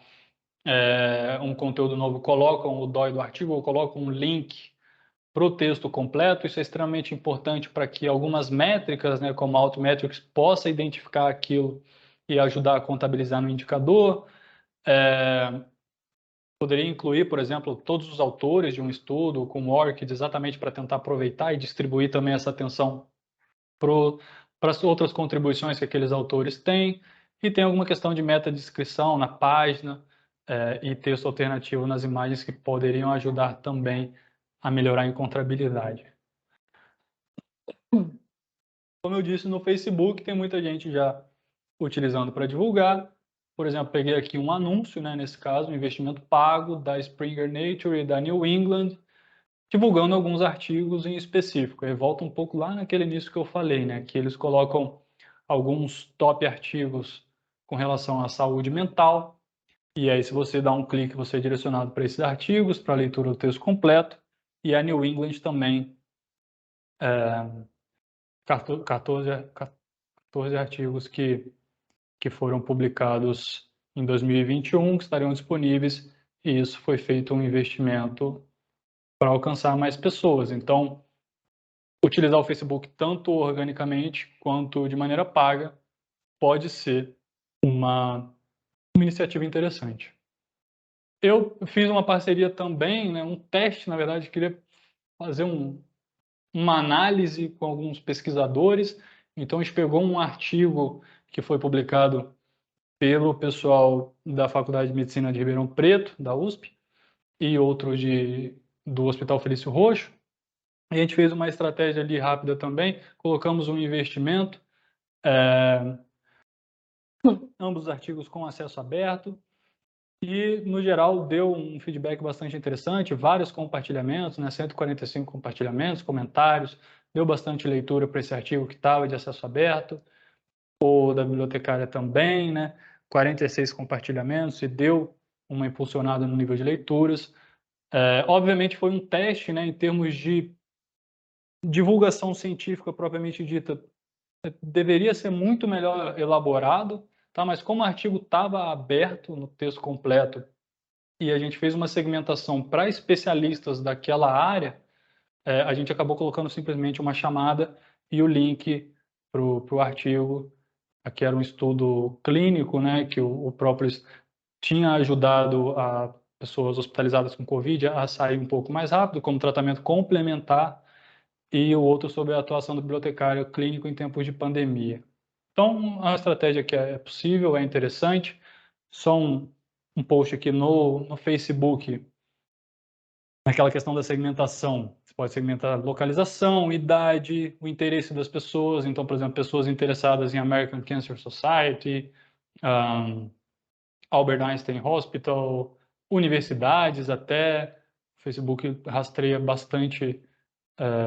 um conteúdo novo, colocam o DOI do artigo ou colocam um link para o texto completo. Isso é extremamente importante para que algumas métricas, né, como a Altmetrics, possa identificar aquilo e ajudar a contabilizar no indicador. Poderia incluir, por exemplo, todos os autores de um estudo com ORCID, exatamente para tentar aproveitar e distribuir também essa atenção para as outras contribuições que aqueles autores têm. E tem alguma questão de meta-descrição na página e texto alternativo nas imagens que poderiam ajudar também a melhorar a encontrabilidade. Como eu disse, no Facebook tem muita gente já utilizando para divulgar. Por exemplo, peguei aqui um anúncio, né, nesse caso, um investimento pago da Springer Nature e da New England, divulgando alguns artigos em específico. Aí volta um pouco lá naquele início que eu falei, né, que eles colocam alguns top artigos com relação à saúde mental, e aí se você dá um clique, você é direcionado para esses artigos, para a leitura do texto completo, e a New England também, 14 artigos que foram publicados em 2021, que estariam disponíveis, e isso foi feito um investimento para alcançar mais pessoas. Então, utilizar o Facebook tanto organicamente quanto de maneira paga pode ser uma iniciativa interessante. Eu fiz uma parceria também, né, um teste, na verdade, queria fazer uma análise com alguns pesquisadores. Então, a gente pegou um artigo que foi publicado pelo pessoal da Faculdade de Medicina de Ribeirão Preto, da USP, e outro do Hospital Felício Roxo. E a gente fez uma estratégia ali rápida também, colocamos um investimento, ambos os artigos com acesso aberto, e, no geral, deu um feedback bastante interessante, vários compartilhamentos, né, 145 compartilhamentos, comentários, deu bastante leitura para esse artigo que estava de acesso aberto, o da bibliotecária também, né, 46 compartilhamentos, e deu uma impulsionada no nível de leituras. Obviamente foi um teste, né, em termos de divulgação científica propriamente dita, deveria ser muito melhor elaborado, tá? Mas como o artigo estava aberto no texto completo e a gente fez uma segmentação para especialistas daquela área, a gente acabou colocando simplesmente uma chamada e o link para o artigo. Aqui era um estudo clínico, né, que o Própolis tinha ajudado a pessoas hospitalizadas com Covid a sair um pouco mais rápido, como tratamento complementar, e o outro sobre a atuação do bibliotecário clínico em tempos de pandemia. Então, uma estratégia que é possível, é interessante. Só um post aqui no Facebook, naquela questão da segmentação. Você pode segmentar localização, idade, o interesse das pessoas. Então, por exemplo, pessoas interessadas em American Cancer Society, Albert Einstein Hospital, universidades até. O Facebook rastreia bastante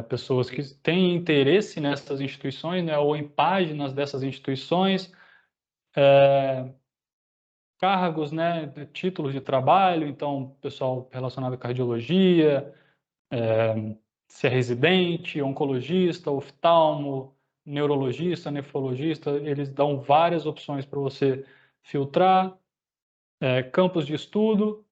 pessoas que têm interesse nessas instituições, né, ou em páginas dessas instituições, cargos, né, títulos de trabalho, então, pessoal relacionado à cardiologia, se é residente, oncologista, oftalmo, neurologista, nefrologista, eles dão várias opções para você filtrar, campos de estudo,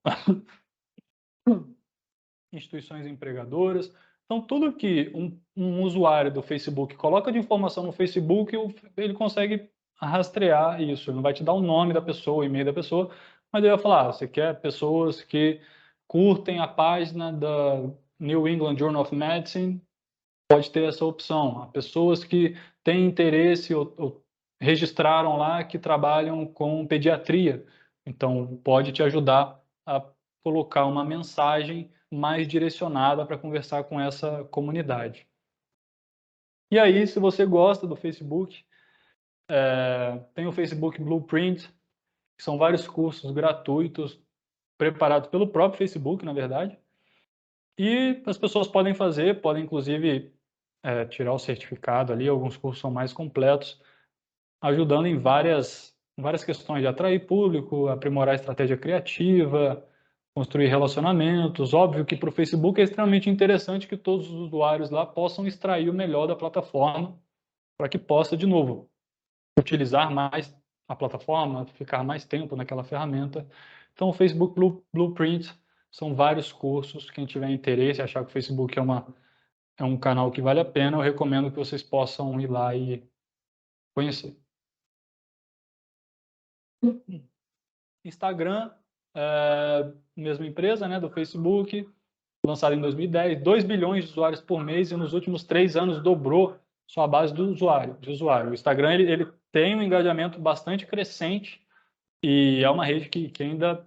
instituições empregadoras. Então, tudo que um usuário do Facebook coloca de informação no Facebook, ele consegue rastrear isso. Ele não vai te dar o nome da pessoa, o e-mail da pessoa, mas ele vai falar, você quer pessoas que curtem a página da New England Journal of Medicine, pode ter essa opção. Há pessoas que têm interesse ou registraram lá que trabalham com pediatria, então pode te ajudar a colocar uma mensagem mais direcionada para conversar com essa comunidade. E aí, se você gosta do Facebook, tem o Facebook Blueprint, que são vários cursos gratuitos preparados pelo próprio Facebook, na verdade, e as pessoas podem fazer, podem inclusive tirar o certificado ali, alguns cursos são mais completos, ajudando em várias questões de atrair público, aprimorar a estratégia criativa, construir relacionamentos. Óbvio que para o Facebook é extremamente interessante que todos os usuários lá possam extrair o melhor da plataforma para que possa, de novo, utilizar mais a plataforma, ficar mais tempo naquela ferramenta. Então, o Facebook Blueprint São vários cursos. Quem tiver interesse, achar que o Facebook é um canal que vale a pena, eu recomendo que vocês possam ir lá e conhecer. Instagram, mesma empresa, né, do Facebook, lançado em 2010, 2 bilhões de usuários por mês e nos últimos 3 anos dobrou sua base de usuário. O Instagram ele tem um engajamento bastante crescente e é uma rede que ainda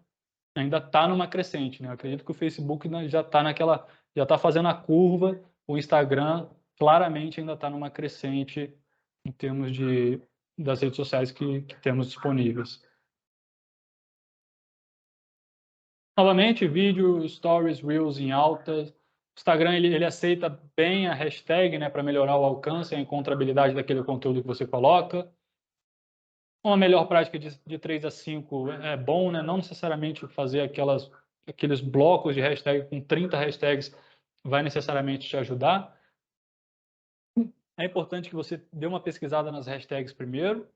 está numa crescente, né? Eu acredito que o Facebook já está fazendo a curva, o Instagram claramente ainda está numa crescente em termos das redes sociais que temos disponíveis. Novamente, vídeo, stories, reels em alta. O Instagram ele aceita bem a hashtag, né, para melhorar o alcance e a encontrabilidade daquele conteúdo que você coloca. Uma melhor prática de 3 a 5 é bom, né? Não necessariamente fazer aqueles blocos de hashtag com 30 hashtags vai necessariamente te ajudar. É importante que você dê uma pesquisada nas hashtags primeiro.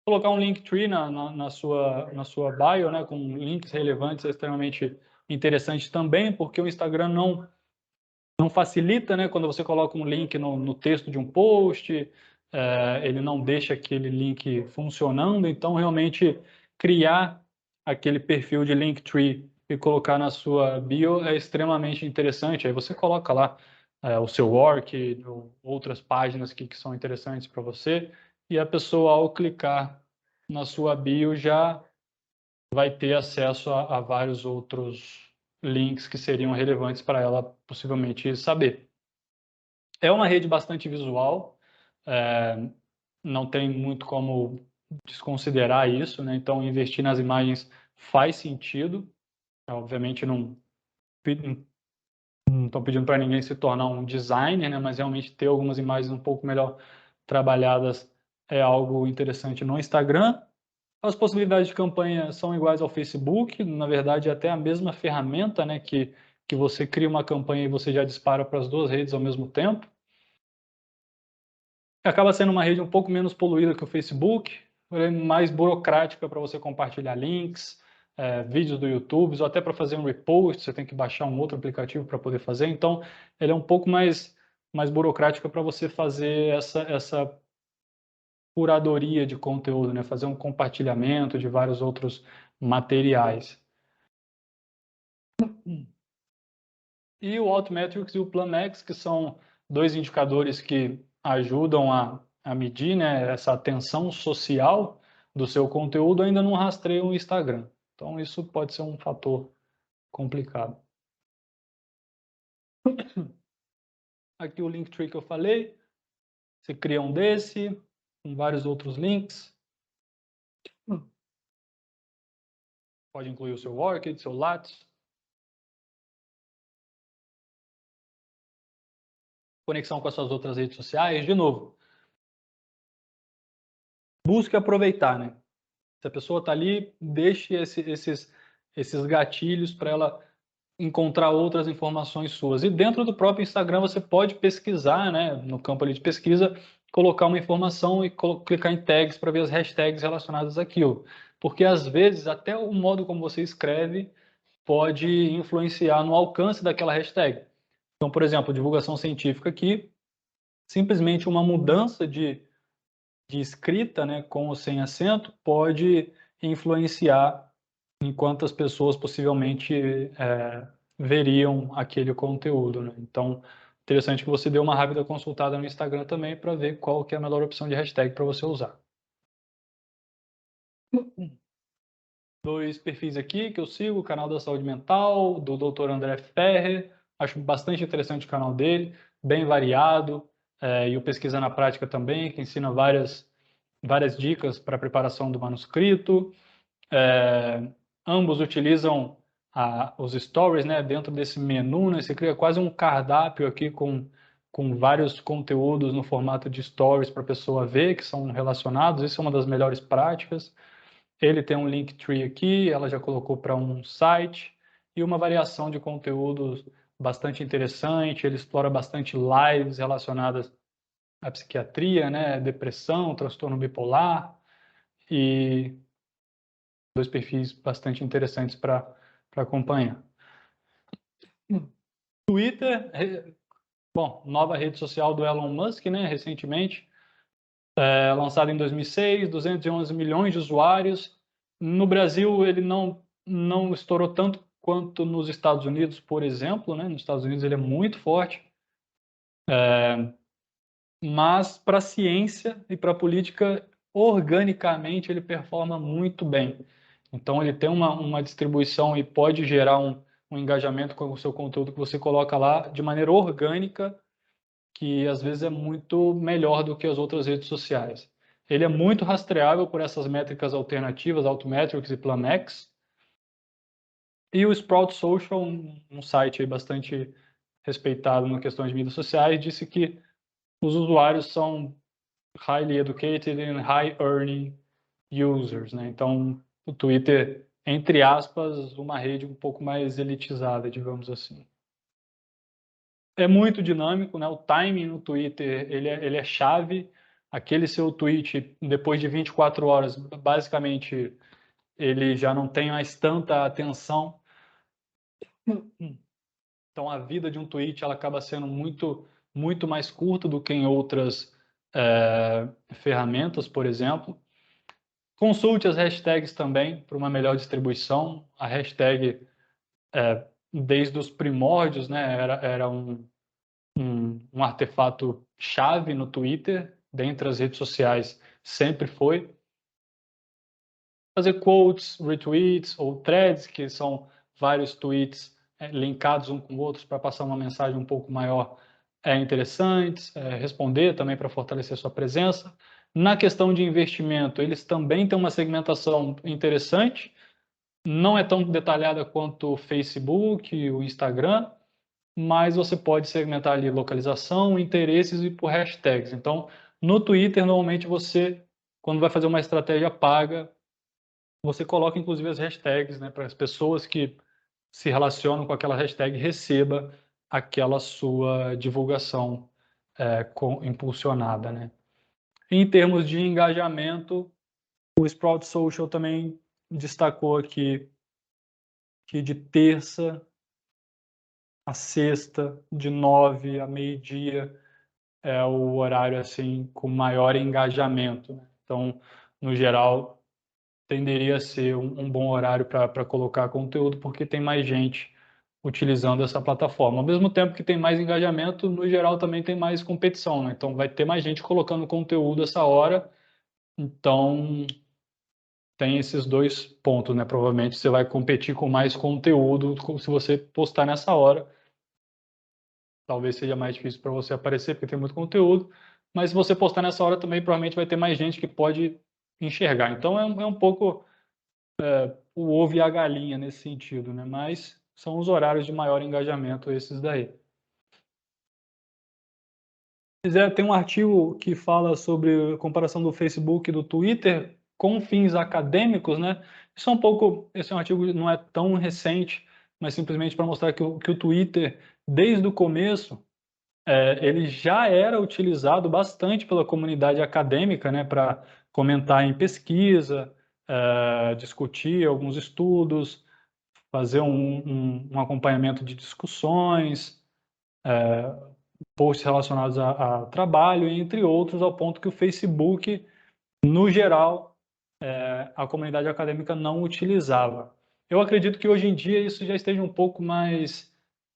Colocar um Linktree na sua bio, né, com links relevantes é extremamente interessante também, porque o Instagram não facilita, né, quando você coloca um link no texto de um post, ele não deixa aquele link funcionando, então realmente criar aquele perfil de Linktree e colocar na sua bio é extremamente interessante. Aí você coloca lá o seu work, outras páginas que são interessantes para você, e a pessoa, ao clicar na sua bio, já vai ter acesso a vários outros links que seriam relevantes para ela possivelmente saber. É uma rede bastante visual, não tem muito como desconsiderar isso, né? Então investir nas imagens faz sentido. Obviamente não estou pedindo para ninguém se tornar um designer, né? Mas realmente ter algumas imagens um pouco melhor trabalhadas é algo interessante no Instagram. As possibilidades de campanha são iguais ao Facebook, na verdade é até a mesma ferramenta, né, que você cria uma campanha e você já dispara para as duas redes ao mesmo tempo. Acaba sendo uma rede um pouco menos poluída que o Facebook, porém mais burocrática para você compartilhar links, vídeos do YouTube, ou até para fazer um repost, você tem que baixar um outro aplicativo para poder fazer. Então, ele é um pouco mais burocrática para você fazer essa curadoria de conteúdo, né? Fazer um compartilhamento de vários outros materiais. E o Altmetrics e o Planx, que são dois indicadores que ajudam a medir, né, essa atenção social do seu conteúdo, ainda não rastreiam o Instagram. Então, isso pode ser um fator complicado. Aqui o Linktree que eu falei, você cria um desse, com vários outros links. Pode incluir o seu Orchid, seu Lattes. Conexão com as suas outras redes sociais. De novo, busque aproveitar, né? Se a pessoa está ali, deixe esses gatilhos para ela encontrar outras informações suas. E dentro do próprio Instagram você pode pesquisar, né, no campo ali de pesquisa, colocar uma informação e clicar em tags para ver as hashtags relacionadas àquilo. Porque às vezes até o modo como você escreve pode influenciar no alcance daquela hashtag. Então, por exemplo, divulgação científica aqui, simplesmente uma mudança de escrita, né, com ou sem acento, pode influenciar em quantas pessoas possivelmente veriam aquele conteúdo, né? Então, interessante que você dê uma rápida consultada no Instagram também para ver qual que é a melhor opção de hashtag para você usar. Dois perfis aqui que eu sigo, o canal da Saúde Mental, do Dr. André Ferrer, acho bastante interessante o canal dele, bem variado, e o Pesquisa na Prática também, que ensina várias dicas para a preparação do manuscrito. Ambos utilizam os stories, né, dentro desse menu, né, você cria quase um cardápio aqui com vários conteúdos no formato de stories para a pessoa ver, que são relacionados, isso é uma das melhores práticas. Ele tem um Linktree aqui, ela já colocou para um site, e uma variação de conteúdos bastante interessante, ele explora bastante lives relacionadas à psiquiatria, né, depressão, transtorno bipolar, e dois perfis bastante interessantes para acompanhar. Twitter, bom, nova rede social do Elon Musk, né, recentemente, lançado em 2006, 211 milhões de usuários. No Brasil, ele não estourou tanto quanto nos Estados Unidos, por exemplo, né? Nos Estados Unidos ele é muito forte, mas para a ciência e para a política, organicamente, ele performa muito bem. Então, ele tem uma distribuição e pode gerar um engajamento com o seu conteúdo que você coloca lá de maneira orgânica, que às vezes é muito melhor do que as outras redes sociais. Ele é muito rastreável por essas métricas alternativas, Altmetrics e Planex. E o Sprout Social, um site bastante respeitado na questão de mídias sociais, disse que os usuários são highly educated and high earning users, né? Então, o Twitter, entre aspas, uma rede um pouco mais elitizada, digamos assim. É muito dinâmico, né? O timing no Twitter, ele é chave. Aquele seu tweet, depois de 24 horas, basicamente, ele já não tem mais tanta atenção. Então, a vida de um tweet, ela acaba sendo muito mais curta do que em outras ferramentas, por exemplo. Consulte as hashtags também para uma melhor distribuição. A hashtag, desde os primórdios, né, era um artefato chave no Twitter, dentre as redes sociais sempre foi. Fazer quotes, retweets ou threads, que são vários tweets linkados um com outros para passar uma mensagem um pouco maior, é interessante. Responder também para fortalecer sua presença. Na questão de investimento, eles também têm uma segmentação interessante, não é tão detalhada quanto o Facebook, o Instagram, mas você pode segmentar ali localização, interesses e por hashtags. Então, no Twitter, normalmente você, quando vai fazer uma estratégia paga, você coloca inclusive as hashtags, né, para as pessoas que se relacionam com aquela hashtag receba aquela sua divulgação impulsionada, né? Em termos de engajamento, o Sprout Social também destacou aqui que de terça a sexta, de 9 a meio-dia, é o horário assim com maior engajamento, né? Então, no geral, tenderia a ser um bom horário para colocar conteúdo, porque tem mais gente utilizando essa plataforma. Ao mesmo tempo que tem mais engajamento, no geral também tem mais competição, né? Então vai ter mais gente colocando conteúdo essa hora. Então tem esses dois pontos, né? Provavelmente você vai competir com mais conteúdo se você postar nessa hora. Talvez seja mais difícil para você aparecer, porque tem muito conteúdo, mas se você postar nessa hora também, provavelmente vai ter mais gente que pode enxergar. Então é um pouco o ovo e a galinha nesse sentido, né? Mas são os horários de maior engajamento esses daí. Tem um artigo que fala sobre a comparação do Facebook e do Twitter com fins acadêmicos, né? Isso é um pouco, esse é um artigo que não é tão recente, mas simplesmente para mostrar que o Twitter, desde o começo, ele já era utilizado bastante pela comunidade acadêmica, né, para comentar em pesquisa, discutir alguns estudos, fazer um acompanhamento de discussões, posts relacionados a trabalho, entre outros, ao ponto que o Facebook, no geral, a comunidade acadêmica não utilizava. Eu acredito que hoje em dia isso já esteja um pouco mais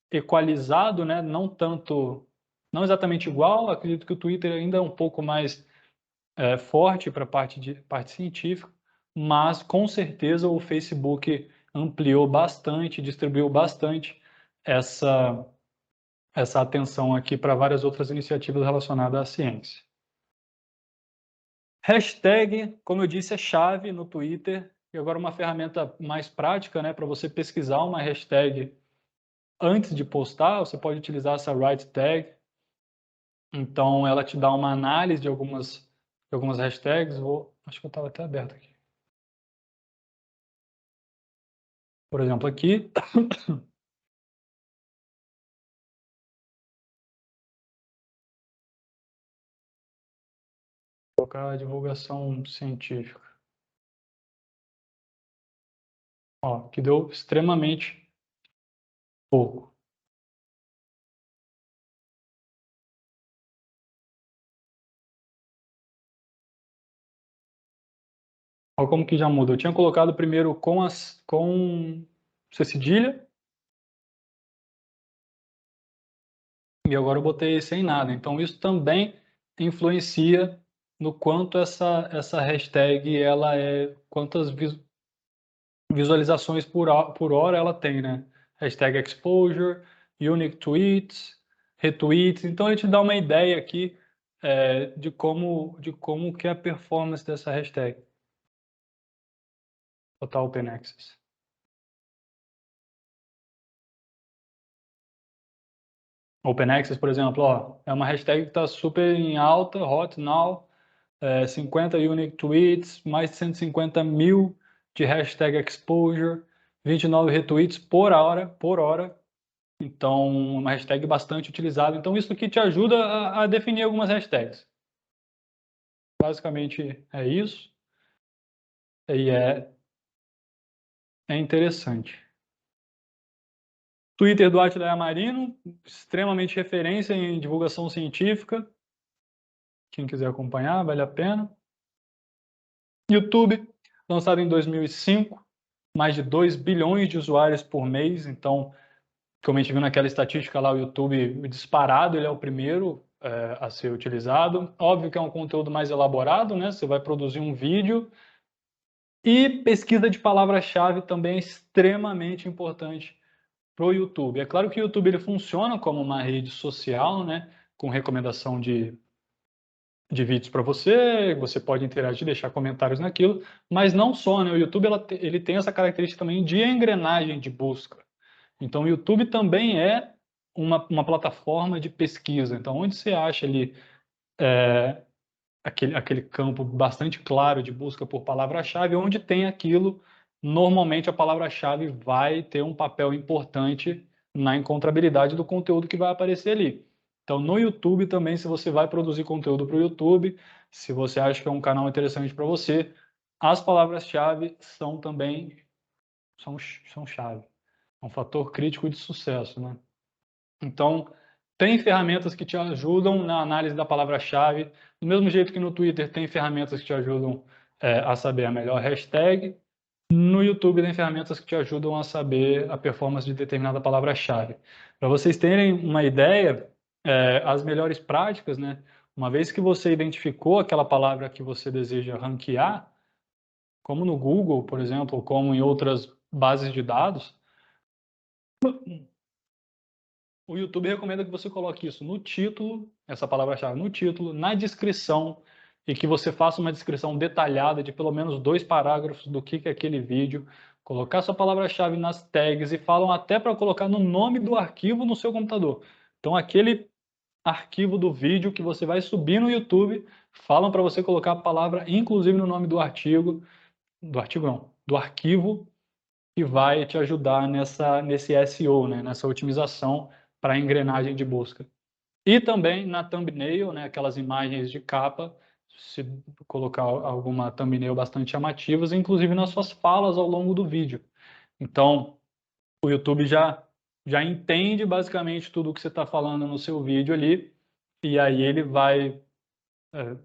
equalizado, né? Não tanto, não exatamente igual. Acredito que o Twitter ainda é um pouco mais forte para a parte científica, mas com certeza o Facebook ampliou bastante, distribuiu bastante essa essa atenção aqui para várias outras iniciativas relacionadas à ciência. Hashtag, como eu disse, é chave no Twitter. E agora uma ferramenta mais prática, né, para você pesquisar uma hashtag antes de postar, você pode utilizar essa right tag. Então, ela te dá uma análise de algumas hashtags. Acho que eu estava até aberto aqui. Por exemplo, aqui. Vou colocar a divulgação científica. Ó, que deu extremamente pouco. Olha como que já muda. Eu tinha colocado primeiro com C cedilha e agora eu botei sem nada. Então isso também influencia no quanto essa hashtag ela quantas visualizações por hora ela tem, né? Hashtag exposure, unique tweets, retweets. Então ele te dá uma ideia aqui de como que é a performance dessa hashtag. Vou botar Open Access. Open Access, por exemplo, ó, é uma hashtag que está super em alta, hot now, 50 unique tweets, mais de 150 mil de hashtag exposure, 29 retweets por hora. Então, uma hashtag bastante utilizada. Então, isso aqui te ajuda a definir algumas hashtags. Basicamente é isso. E é interessante. Twitter do Atila Yamarino, extremamente referência em divulgação científica. Quem quiser acompanhar, vale a pena. YouTube, lançado em 2005, mais de 2 bilhões de usuários por mês. Então, como a gente viu naquela estatística lá, o YouTube disparado, ele é o primeiro a ser utilizado. Óbvio que é um conteúdo mais elaborado, né? Você vai produzir um vídeo. E pesquisa de palavra-chave também é extremamente importante para o YouTube. É claro que o YouTube ele funciona como uma rede social, né? Com recomendação de vídeos para você pode interagir, deixar comentários naquilo, mas não só, né? O YouTube ele tem essa característica também de engrenagem de busca. Então, o YouTube também é uma plataforma de pesquisa. Então, onde você acha ali aquele campo bastante claro de busca por palavra-chave, onde tem aquilo, normalmente a palavra-chave vai ter um papel importante na encontrabilidade do conteúdo que vai aparecer ali. Então, no YouTube também, se você vai produzir conteúdo para o YouTube, se você acha que é um canal interessante para você, as palavras-chave são também são chave. É um fator crítico de sucesso, né? Então, tem ferramentas que te ajudam na análise da palavra-chave, do mesmo jeito que no Twitter tem ferramentas que te ajudam a saber a melhor hashtag, no YouTube tem ferramentas que te ajudam a saber a performance de determinada palavra-chave. Para vocês terem uma ideia, as melhores práticas, né? Uma vez que você identificou aquela palavra que você deseja ranquear, como no Google, por exemplo, ou como em outras bases de dados, o YouTube recomenda que você coloque isso no título, essa palavra-chave no título, na descrição, e que você faça uma descrição detalhada de pelo menos 2 parágrafos do que é aquele vídeo, colocar sua palavra-chave nas tags e falam até para colocar no nome do arquivo no seu computador. Então, aquele arquivo do vídeo que você vai subir no YouTube, falam para você colocar a palavra, inclusive no nome do artigo não, do arquivo, que vai te ajudar nesse SEO, né, nessa otimização para a engrenagem de busca. E também na thumbnail, né, aquelas imagens de capa, se colocar alguma thumbnail bastante chamativas, inclusive nas suas falas ao longo do vídeo. Então, o YouTube já entende basicamente tudo o que você está falando no seu vídeo ali, e aí ele vai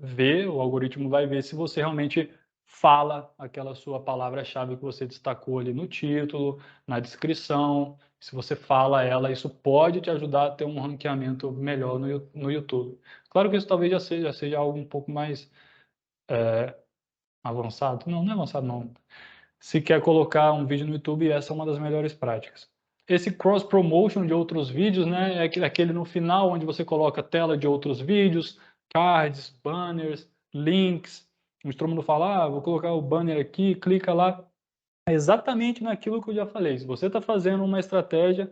ver, o algoritmo vai ver se você realmente fala aquela sua palavra-chave que você destacou ali no título, na descrição. Se você fala ela, isso pode te ajudar a ter um ranqueamento melhor no YouTube. Claro que isso talvez já seja algo um pouco mais avançado. Não, não é avançado não. Se quer colocar um vídeo no YouTube, essa é uma das melhores práticas. Esse cross-promotion de outros vídeos, né, é aquele no final onde você coloca tela de outros vídeos, cards, banners, links. Todo mundo fala, vou colocar o banner aqui, clica lá. É exatamente naquilo que eu já falei. Se você está fazendo uma estratégia,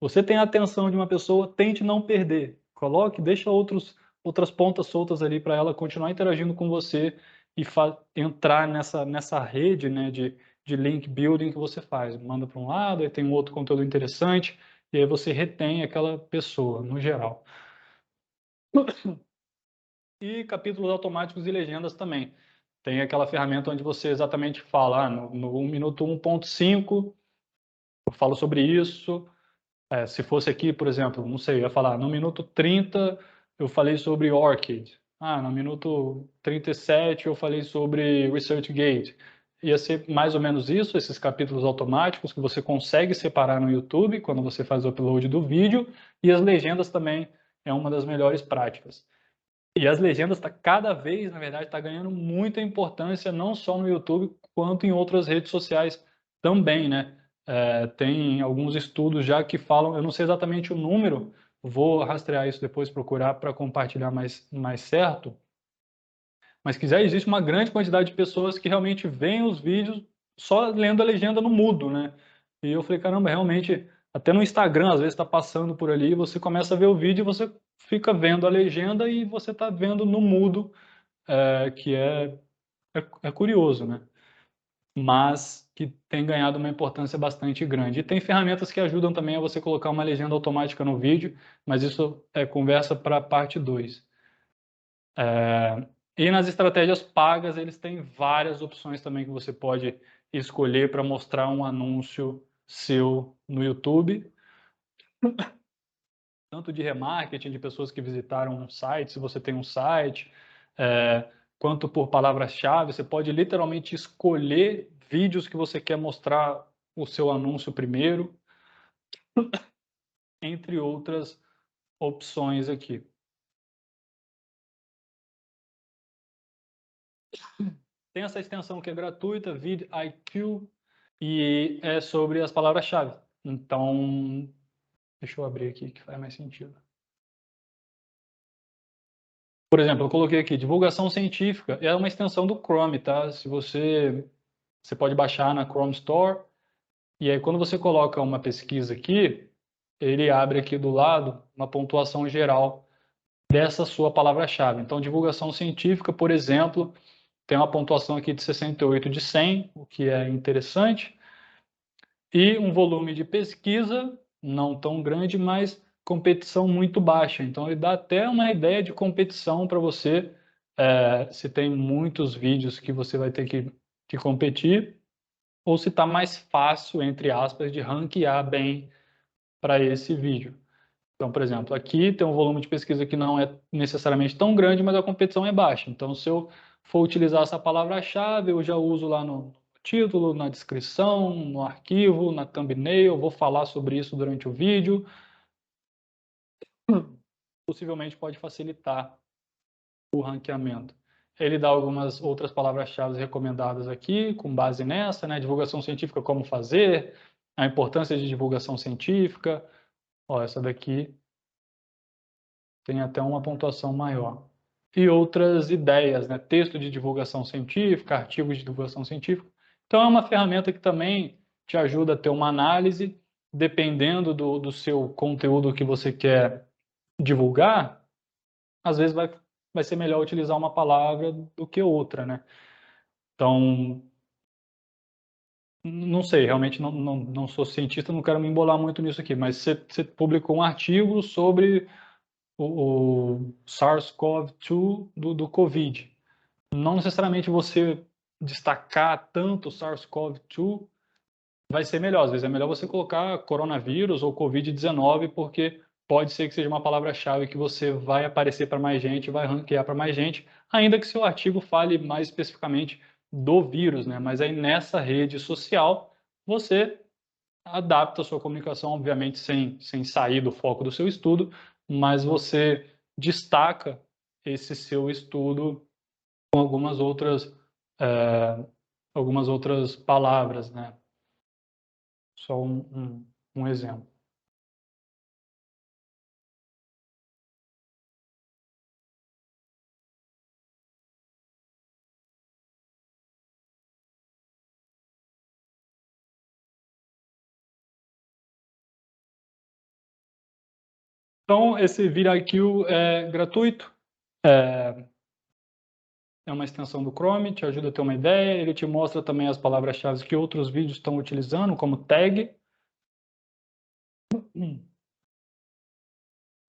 você tem a atenção de uma pessoa, tente não perder. Coloque, deixa outras pontas soltas ali para ela continuar interagindo com você e entrar nessa rede, né, de link building que você faz. Manda para um lado, aí tem um outro conteúdo interessante, e aí você retém aquela pessoa, no geral. E capítulos automáticos e legendas também. tem aquela ferramenta onde você exatamente fala, no 1 minuto 1.5, eu falo sobre isso. Se fosse aqui, por exemplo, não sei, eu ia falar, no minuto 30 eu falei sobre ORCID. No minuto 37 eu falei sobre ResearchGate. Ia ser mais ou menos isso, esses capítulos automáticos que você consegue separar no YouTube quando você faz o upload do vídeo, e as legendas também é uma das melhores práticas. E as legendas cada vez, na verdade, está ganhando muita importância, não só no YouTube, quanto em outras redes sociais também, né? Tem alguns estudos já que falam, eu não sei exatamente o número, vou rastrear isso depois, procurar para compartilhar mais certo, mas que já existe uma grande quantidade de pessoas que realmente veem os vídeos só lendo a legenda no mudo, né? E eu falei, caramba, realmente, até no Instagram, às vezes está passando por ali, você começa a ver o vídeo e você fica vendo a legenda e você está vendo no mudo, que é curioso, né? Mas que tem ganhado uma importância bastante grande. E tem ferramentas que ajudam também a você colocar uma legenda automática no vídeo, mas isso é conversa para a parte 2. E nas estratégias pagas, eles têm várias opções também que você pode escolher para mostrar um anúncio seu no YouTube, tanto de remarketing, de pessoas que visitaram um site, se você tem um site, quanto por palavras-chave. Você pode literalmente escolher vídeos que você quer mostrar o seu anúncio primeiro, entre outras opções aqui. Tem essa extensão que é gratuita, vidIQ, e é sobre as palavras-chave. Então, deixa eu abrir aqui que faz mais sentido. Por exemplo, eu coloquei aqui divulgação científica, é uma extensão do Chrome, tá? Se você pode baixar na Chrome Store, e aí quando você coloca uma pesquisa aqui, ele abre aqui do lado uma pontuação geral dessa sua palavra-chave. Então, divulgação científica, por exemplo, tem uma pontuação aqui de 68 de 100, o que é interessante, e um volume de pesquisa não tão grande, mas competição muito baixa. Então, ele dá até uma ideia de competição para você, se tem muitos vídeos que você vai ter que competir, ou se está mais fácil, entre aspas, de ranquear bem para esse vídeo. Então, por exemplo, aqui tem um volume de pesquisa que não é necessariamente tão grande, mas a competição é baixa. Então, se eu for utilizar essa palavra-chave, eu já uso lá no título, na descrição, no arquivo, na thumbnail, vou falar sobre isso durante o vídeo. Possivelmente pode facilitar o ranqueamento. Ele dá algumas outras palavras-chave recomendadas aqui, com base nessa, né? Divulgação científica, como fazer, a importância de divulgação científica. Ó, essa daqui tem até uma pontuação maior. E outras ideias, né? Texto de divulgação científica, artigos de divulgação científica. Então, é uma ferramenta que também te ajuda a ter uma análise, dependendo do seu conteúdo que você quer divulgar, às vezes vai ser melhor utilizar uma palavra do que outra, né? Então, não sei, realmente não sou cientista, não quero me embolar muito nisso aqui, mas você publicou um artigo sobre o SARS-CoV-2 do Covid. Não necessariamente você destacar tanto o SARS-CoV-2 vai ser melhor. Às vezes é melhor você colocar coronavírus ou Covid-19, porque pode ser que seja uma palavra-chave que você vai aparecer para mais gente, vai ranquear para mais gente, ainda que seu artigo fale mais especificamente do vírus, né? Mas aí nessa rede social você adapta a sua comunicação, obviamente sem sair do foco do seu estudo, mas você destaca esse seu estudo com algumas outras palavras, né? Só um exemplo. Então, esse ViraIQ é gratuito, é uma extensão do Chrome, te ajuda a ter uma ideia, ele te mostra também as palavras-chave que outros vídeos estão utilizando, como tag.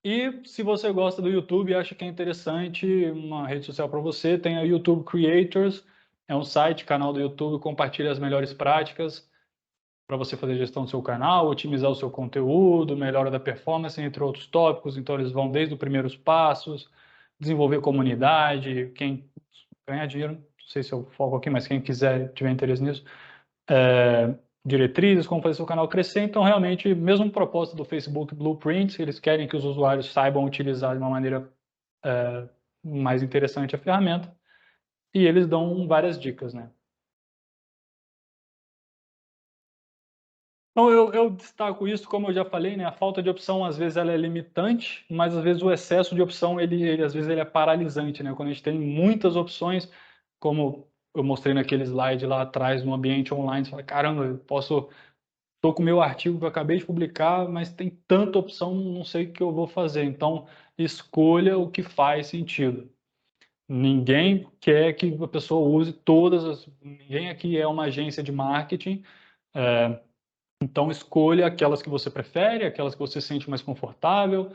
E se você gosta do YouTube e acha que é interessante uma rede social para você, tem a YouTube Creators, É um site, canal do YouTube, compartilha as melhores práticas para você fazer gestão do seu canal, otimizar o seu conteúdo, melhora da performance, entre outros tópicos. Então, eles vão desde os primeiros passos, desenvolver comunidade, quem ganhar dinheiro, não sei se eu foco aqui, mas quem quiser, tiver interesse nisso, diretrizes, como fazer seu canal crescer. Então, realmente, mesmo propósito do Facebook Blueprint, eles querem que os usuários saibam utilizar de uma maneira mais interessante a ferramenta, e eles dão várias dicas, né? Então, eu destaco isso, como eu já falei, né? A falta de opção, às vezes, ela é limitante, mas, às vezes, o excesso de opção, às vezes, ele é paralisante, né? Quando a gente tem muitas opções, como eu mostrei naquele slide lá atrás, no ambiente online, você fala, caramba, eu posso... Estou com o meu artigo que eu acabei de publicar, mas tem tanta opção, não sei o que eu vou fazer. Então, escolha o que faz sentido. Ninguém quer que a pessoa use todas as... Ninguém aqui é uma agência de marketing, então escolha aquelas que você prefere, aquelas que você se sente mais confortável,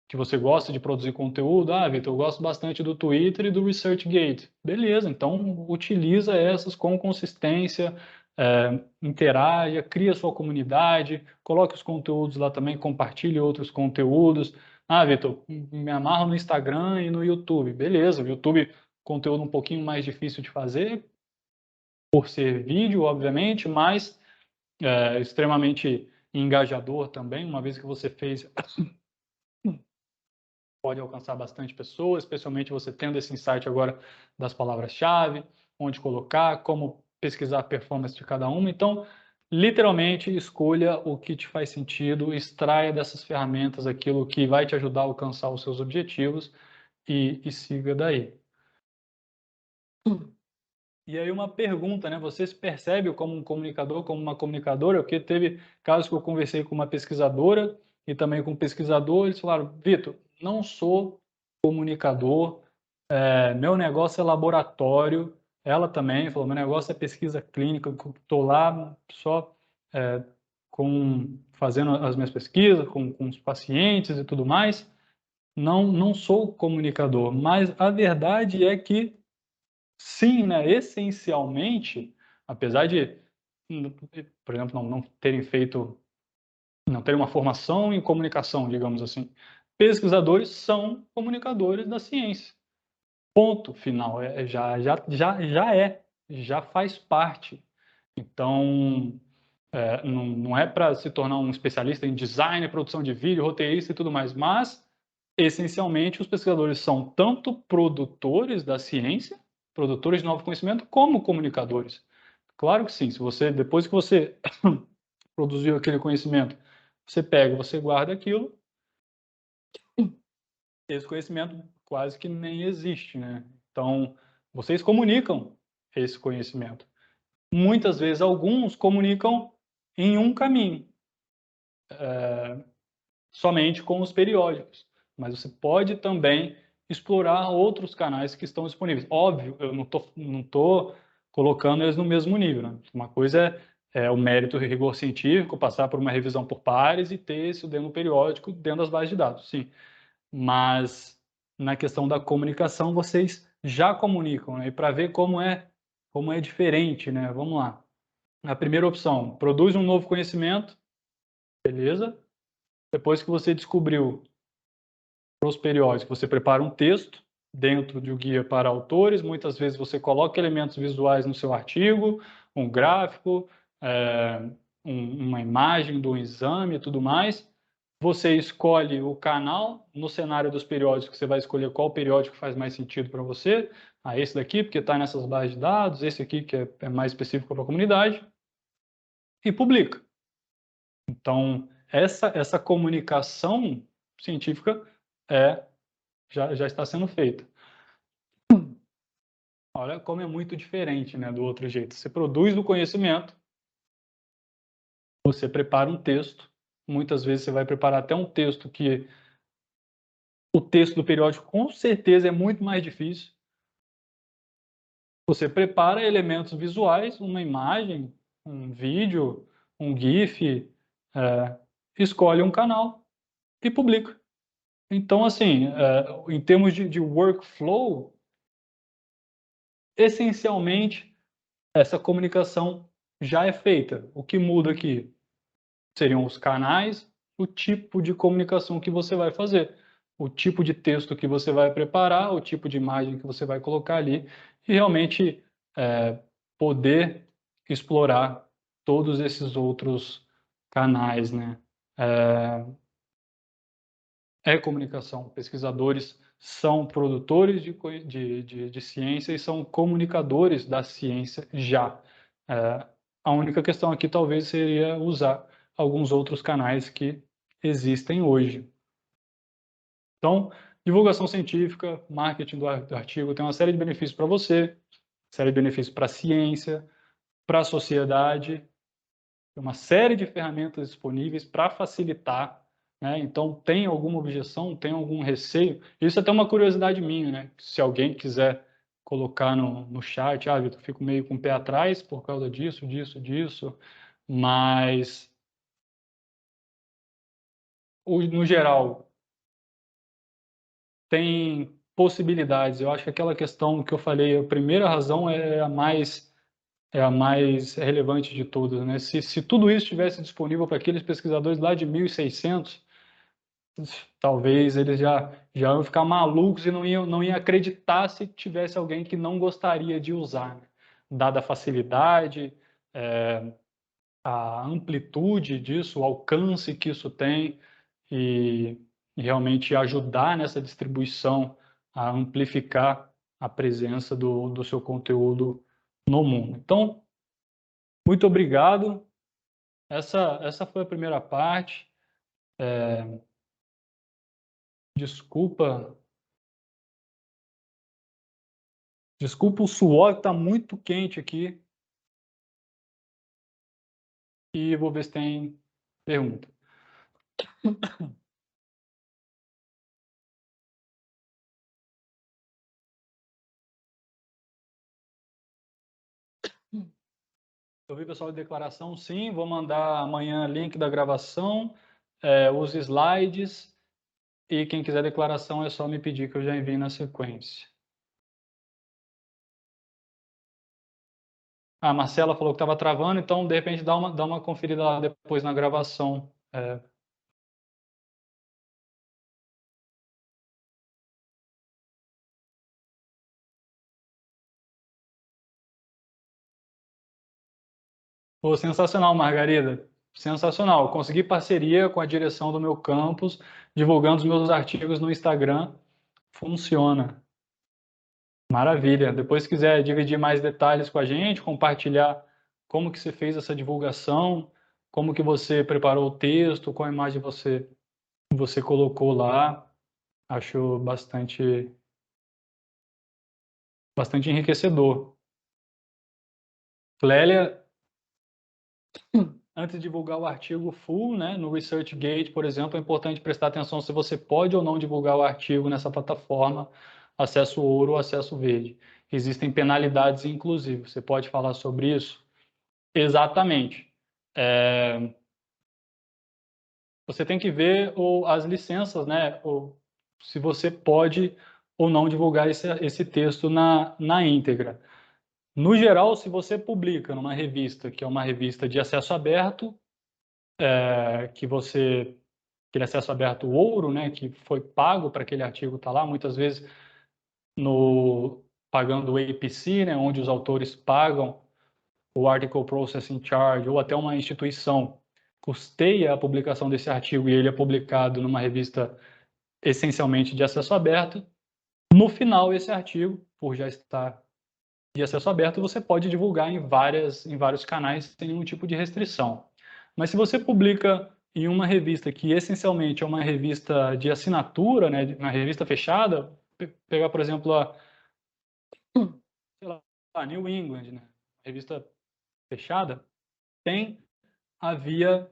que você gosta de produzir conteúdo. Ah, Vitor, eu gosto bastante do Twitter e do ResearchGate. Beleza, então utiliza essas com consistência, interaja, cria sua comunidade, coloque os conteúdos lá também, compartilhe outros conteúdos. Ah, Vitor, me amarro no Instagram e no YouTube. Beleza, o YouTube, conteúdo um pouquinho mais difícil de fazer, por ser vídeo, obviamente, mas extremamente engajador também, uma vez que você fez, pode alcançar bastante pessoas, especialmente você tendo esse insight agora das palavras-chave, onde colocar, como pesquisar a performance de cada uma. Então, literalmente, escolha o que te faz sentido, extraia dessas ferramentas aquilo que vai te ajudar a alcançar os seus objetivos e siga daí. E aí uma pergunta, né? Você se percebe como um comunicador, como uma comunicadora? Porque teve casos que eu conversei com uma pesquisadora e também com um pesquisador, eles falaram, Vitor, não sou comunicador, meu negócio é laboratório. Ela também falou, meu negócio é pesquisa clínica, estou lá só fazendo as minhas pesquisas com os pacientes e tudo mais. Não sou comunicador, mas a verdade é que sim, né? Essencialmente, apesar de, por exemplo, não terem feito, não terem uma formação em comunicação, digamos assim, pesquisadores são comunicadores da ciência. Ponto final. Já faz parte. Então, não é para se tornar um especialista em design, produção de vídeo, roteirista e tudo mais, mas essencialmente os pesquisadores são tanto produtores da ciência, produtores de novo conhecimento, como comunicadores. Claro que sim, se você depois que você produziu aquele conhecimento, você pega, você guarda aquilo, esse conhecimento quase que nem existe, né? Então, vocês comunicam esse conhecimento. Muitas vezes alguns comunicam em um caminho, somente com os periódicos, mas você pode também explorar outros canais que estão disponíveis. Óbvio, eu não tô colocando eles no mesmo nível, né? Uma coisa é o mérito e rigor científico, passar por uma revisão por pares e ter isso dentro do periódico, dentro das bases de dados, sim. Mas na questão da comunicação, vocês já comunicam, né? E para ver como é diferente, né? Vamos lá. A primeira opção, produz um novo conhecimento, beleza? Depois que você descobriu para os periódicos, você prepara um texto dentro de um guia para autores. Muitas vezes você coloca elementos visuais no seu artigo, um gráfico, uma imagem do exame e tudo mais. Você escolhe o canal. No cenário dos periódicos, você vai escolher qual periódico faz mais sentido para você. Ah, esse daqui, porque está nessas bases de dados, esse aqui, que é mais específico para a comunidade, e publica. Então, essa comunicação científica já está sendo feita. Olha como é muito diferente, né, do outro jeito. Você produz o conhecimento, você prepara um texto. Muitas vezes você vai preparar até um texto que o texto do periódico com certeza é muito mais difícil. Você prepara elementos visuais, uma imagem, um vídeo, um GIF, escolhe um canal e publica. Então, assim, em termos de workflow, essencialmente, essa comunicação já é feita. O que muda aqui seriam os canais, o tipo de comunicação que você vai fazer, o tipo de texto que você vai preparar, o tipo de imagem que você vai colocar ali, e realmente poder explorar todos esses outros canais, né? Comunicação. Pesquisadores são produtores de ciência e são comunicadores da ciência já. A única questão aqui talvez seria usar alguns outros canais que existem hoje. Então, divulgação científica, marketing do artigo tem uma série de benefícios para você, série de benefícios para a ciência, para a sociedade, uma série de ferramentas disponíveis para facilitar, né? Então, tem alguma objeção, tem algum receio? Isso é até uma curiosidade minha, né? Se alguém quiser colocar no chat, Vitor, fico meio com o pé atrás por causa disso, mas no geral tem possibilidades. Eu acho que aquela questão que eu falei, a primeira razão é a mais relevante de todas, né? Se tudo isso estivesse disponível para aqueles pesquisadores lá de 1600, talvez eles já iam ficar malucos e não iam acreditar se tivesse alguém que não gostaria de usar, né? Dada a facilidade, a amplitude disso, o alcance que isso tem e realmente ajudar nessa distribuição a amplificar a presença do seu conteúdo no mundo. Então, muito obrigado. Essa foi a primeira parte. Desculpa o suor que está muito quente aqui. E vou ver se tem pergunta. Eu vi pessoal de declaração, sim. Vou mandar amanhã link da gravação, os slides. E quem quiser declaração é só me pedir que eu já envio na sequência. A Marcela falou que estava travando, então de repente dá uma conferida lá depois na gravação. Pô, sensacional, Margarida. Sensacional. Consegui parceria com a direção do meu campus, divulgando os meus artigos no Instagram. Funciona. Maravilha. Depois, se quiser dividir mais detalhes com a gente, compartilhar como que você fez essa divulgação, como que você preparou o texto, qual imagem você colocou lá, acho bastante enriquecedor. Clélia, antes de divulgar o artigo full, né, no ResearchGate, por exemplo, é importante prestar atenção se você pode ou não divulgar o artigo nessa plataforma, acesso ouro ou acesso verde. Existem penalidades, inclusive. Você pode falar sobre isso? Exatamente. Você tem que ver as licenças, né, se você pode ou não divulgar esse texto na íntegra. No geral, se você publica numa revista, que é uma revista de acesso aberto, aquele acesso aberto ouro, né, que foi pago para aquele artigo estar lá, muitas vezes pagando o APC, né, onde os autores pagam o Article Processing Charge, ou até uma instituição custeia a publicação desse artigo e ele é publicado numa revista essencialmente de acesso aberto. No final, esse artigo, por já estar de acesso aberto, você pode divulgar em vários canais sem nenhum tipo de restrição. Mas se você publica em uma revista que essencialmente é uma revista de assinatura, né, uma revista fechada, pegar, por exemplo, a New England, né, revista fechada, tem a via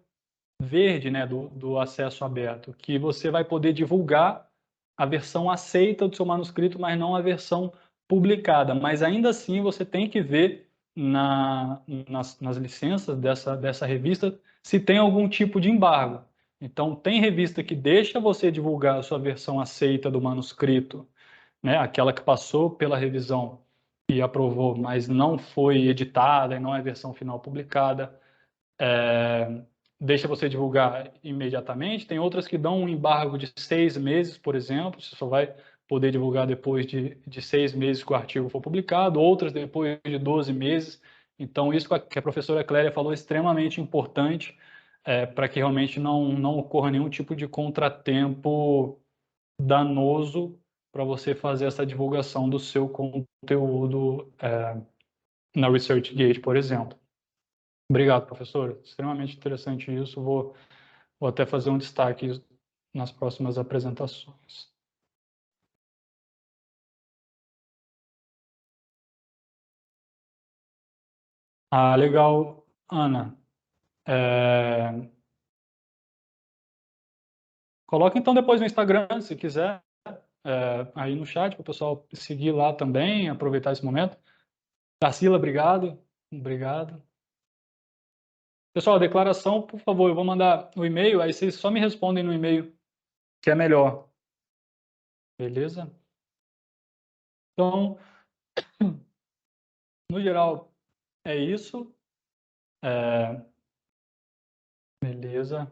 verde, né, do acesso aberto, que você vai poder divulgar a versão aceita do seu manuscrito, mas não a versão publicada. Mas ainda assim você tem que ver nas licenças dessa revista se tem algum tipo de embargo. Então, tem revista que deixa você divulgar a sua versão aceita do manuscrito, né, aquela que passou pela revisão e aprovou, mas não foi editada e não é versão final publicada, deixa você divulgar imediatamente. Tem outras que dão um embargo de 6 meses, por exemplo, você só vai poder divulgar depois de 6 meses que o artigo for publicado, outras depois de 12 meses. Então, isso que a professora Clélia falou é extremamente importante para que realmente não ocorra nenhum tipo de contratempo danoso para você fazer essa divulgação do seu conteúdo na ResearchGate, por exemplo. Obrigado, professor. Extremamente interessante isso. Vou até fazer um destaque nas próximas apresentações. Ah, legal, Ana. Coloca então depois no Instagram, se quiser, aí no chat, para o pessoal seguir lá também, aproveitar esse momento. Tarsila, obrigado. Obrigado. Pessoal, a declaração, por favor, eu vou mandar o e-mail, aí vocês só me respondem no e-mail, que é melhor. Beleza? Então, no geral, é isso. Beleza.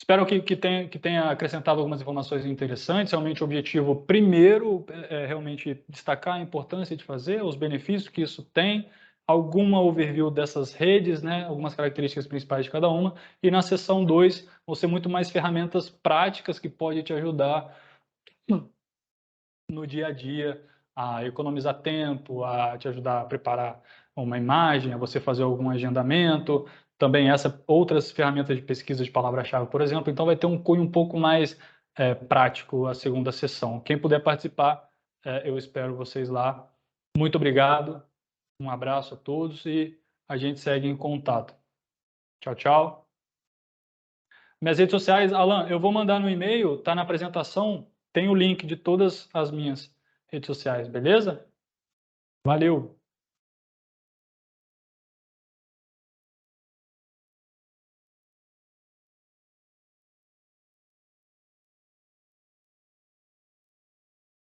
Espero que tenha acrescentado algumas informações interessantes. Realmente, o objetivo primeiro é realmente destacar a importância de fazer, os benefícios que isso tem, alguma overview dessas redes, né, algumas características principais de cada uma. E na seção 2, vão ser muito mais ferramentas práticas que podem te ajudar no dia a dia a economizar tempo, a te ajudar a preparar uma imagem, a você fazer algum agendamento, também outras ferramentas de pesquisa de palavra-chave, por exemplo. Então vai ter um cunho um pouco mais prático a segunda sessão. Quem puder participar, eu espero vocês lá. Muito obrigado, um abraço a todos e a gente segue em contato. Tchau, tchau. Minhas redes sociais, Alan, eu vou mandar no e-mail, tá na apresentação, tem o link de todas as minhas redes sociais, beleza? Valeu!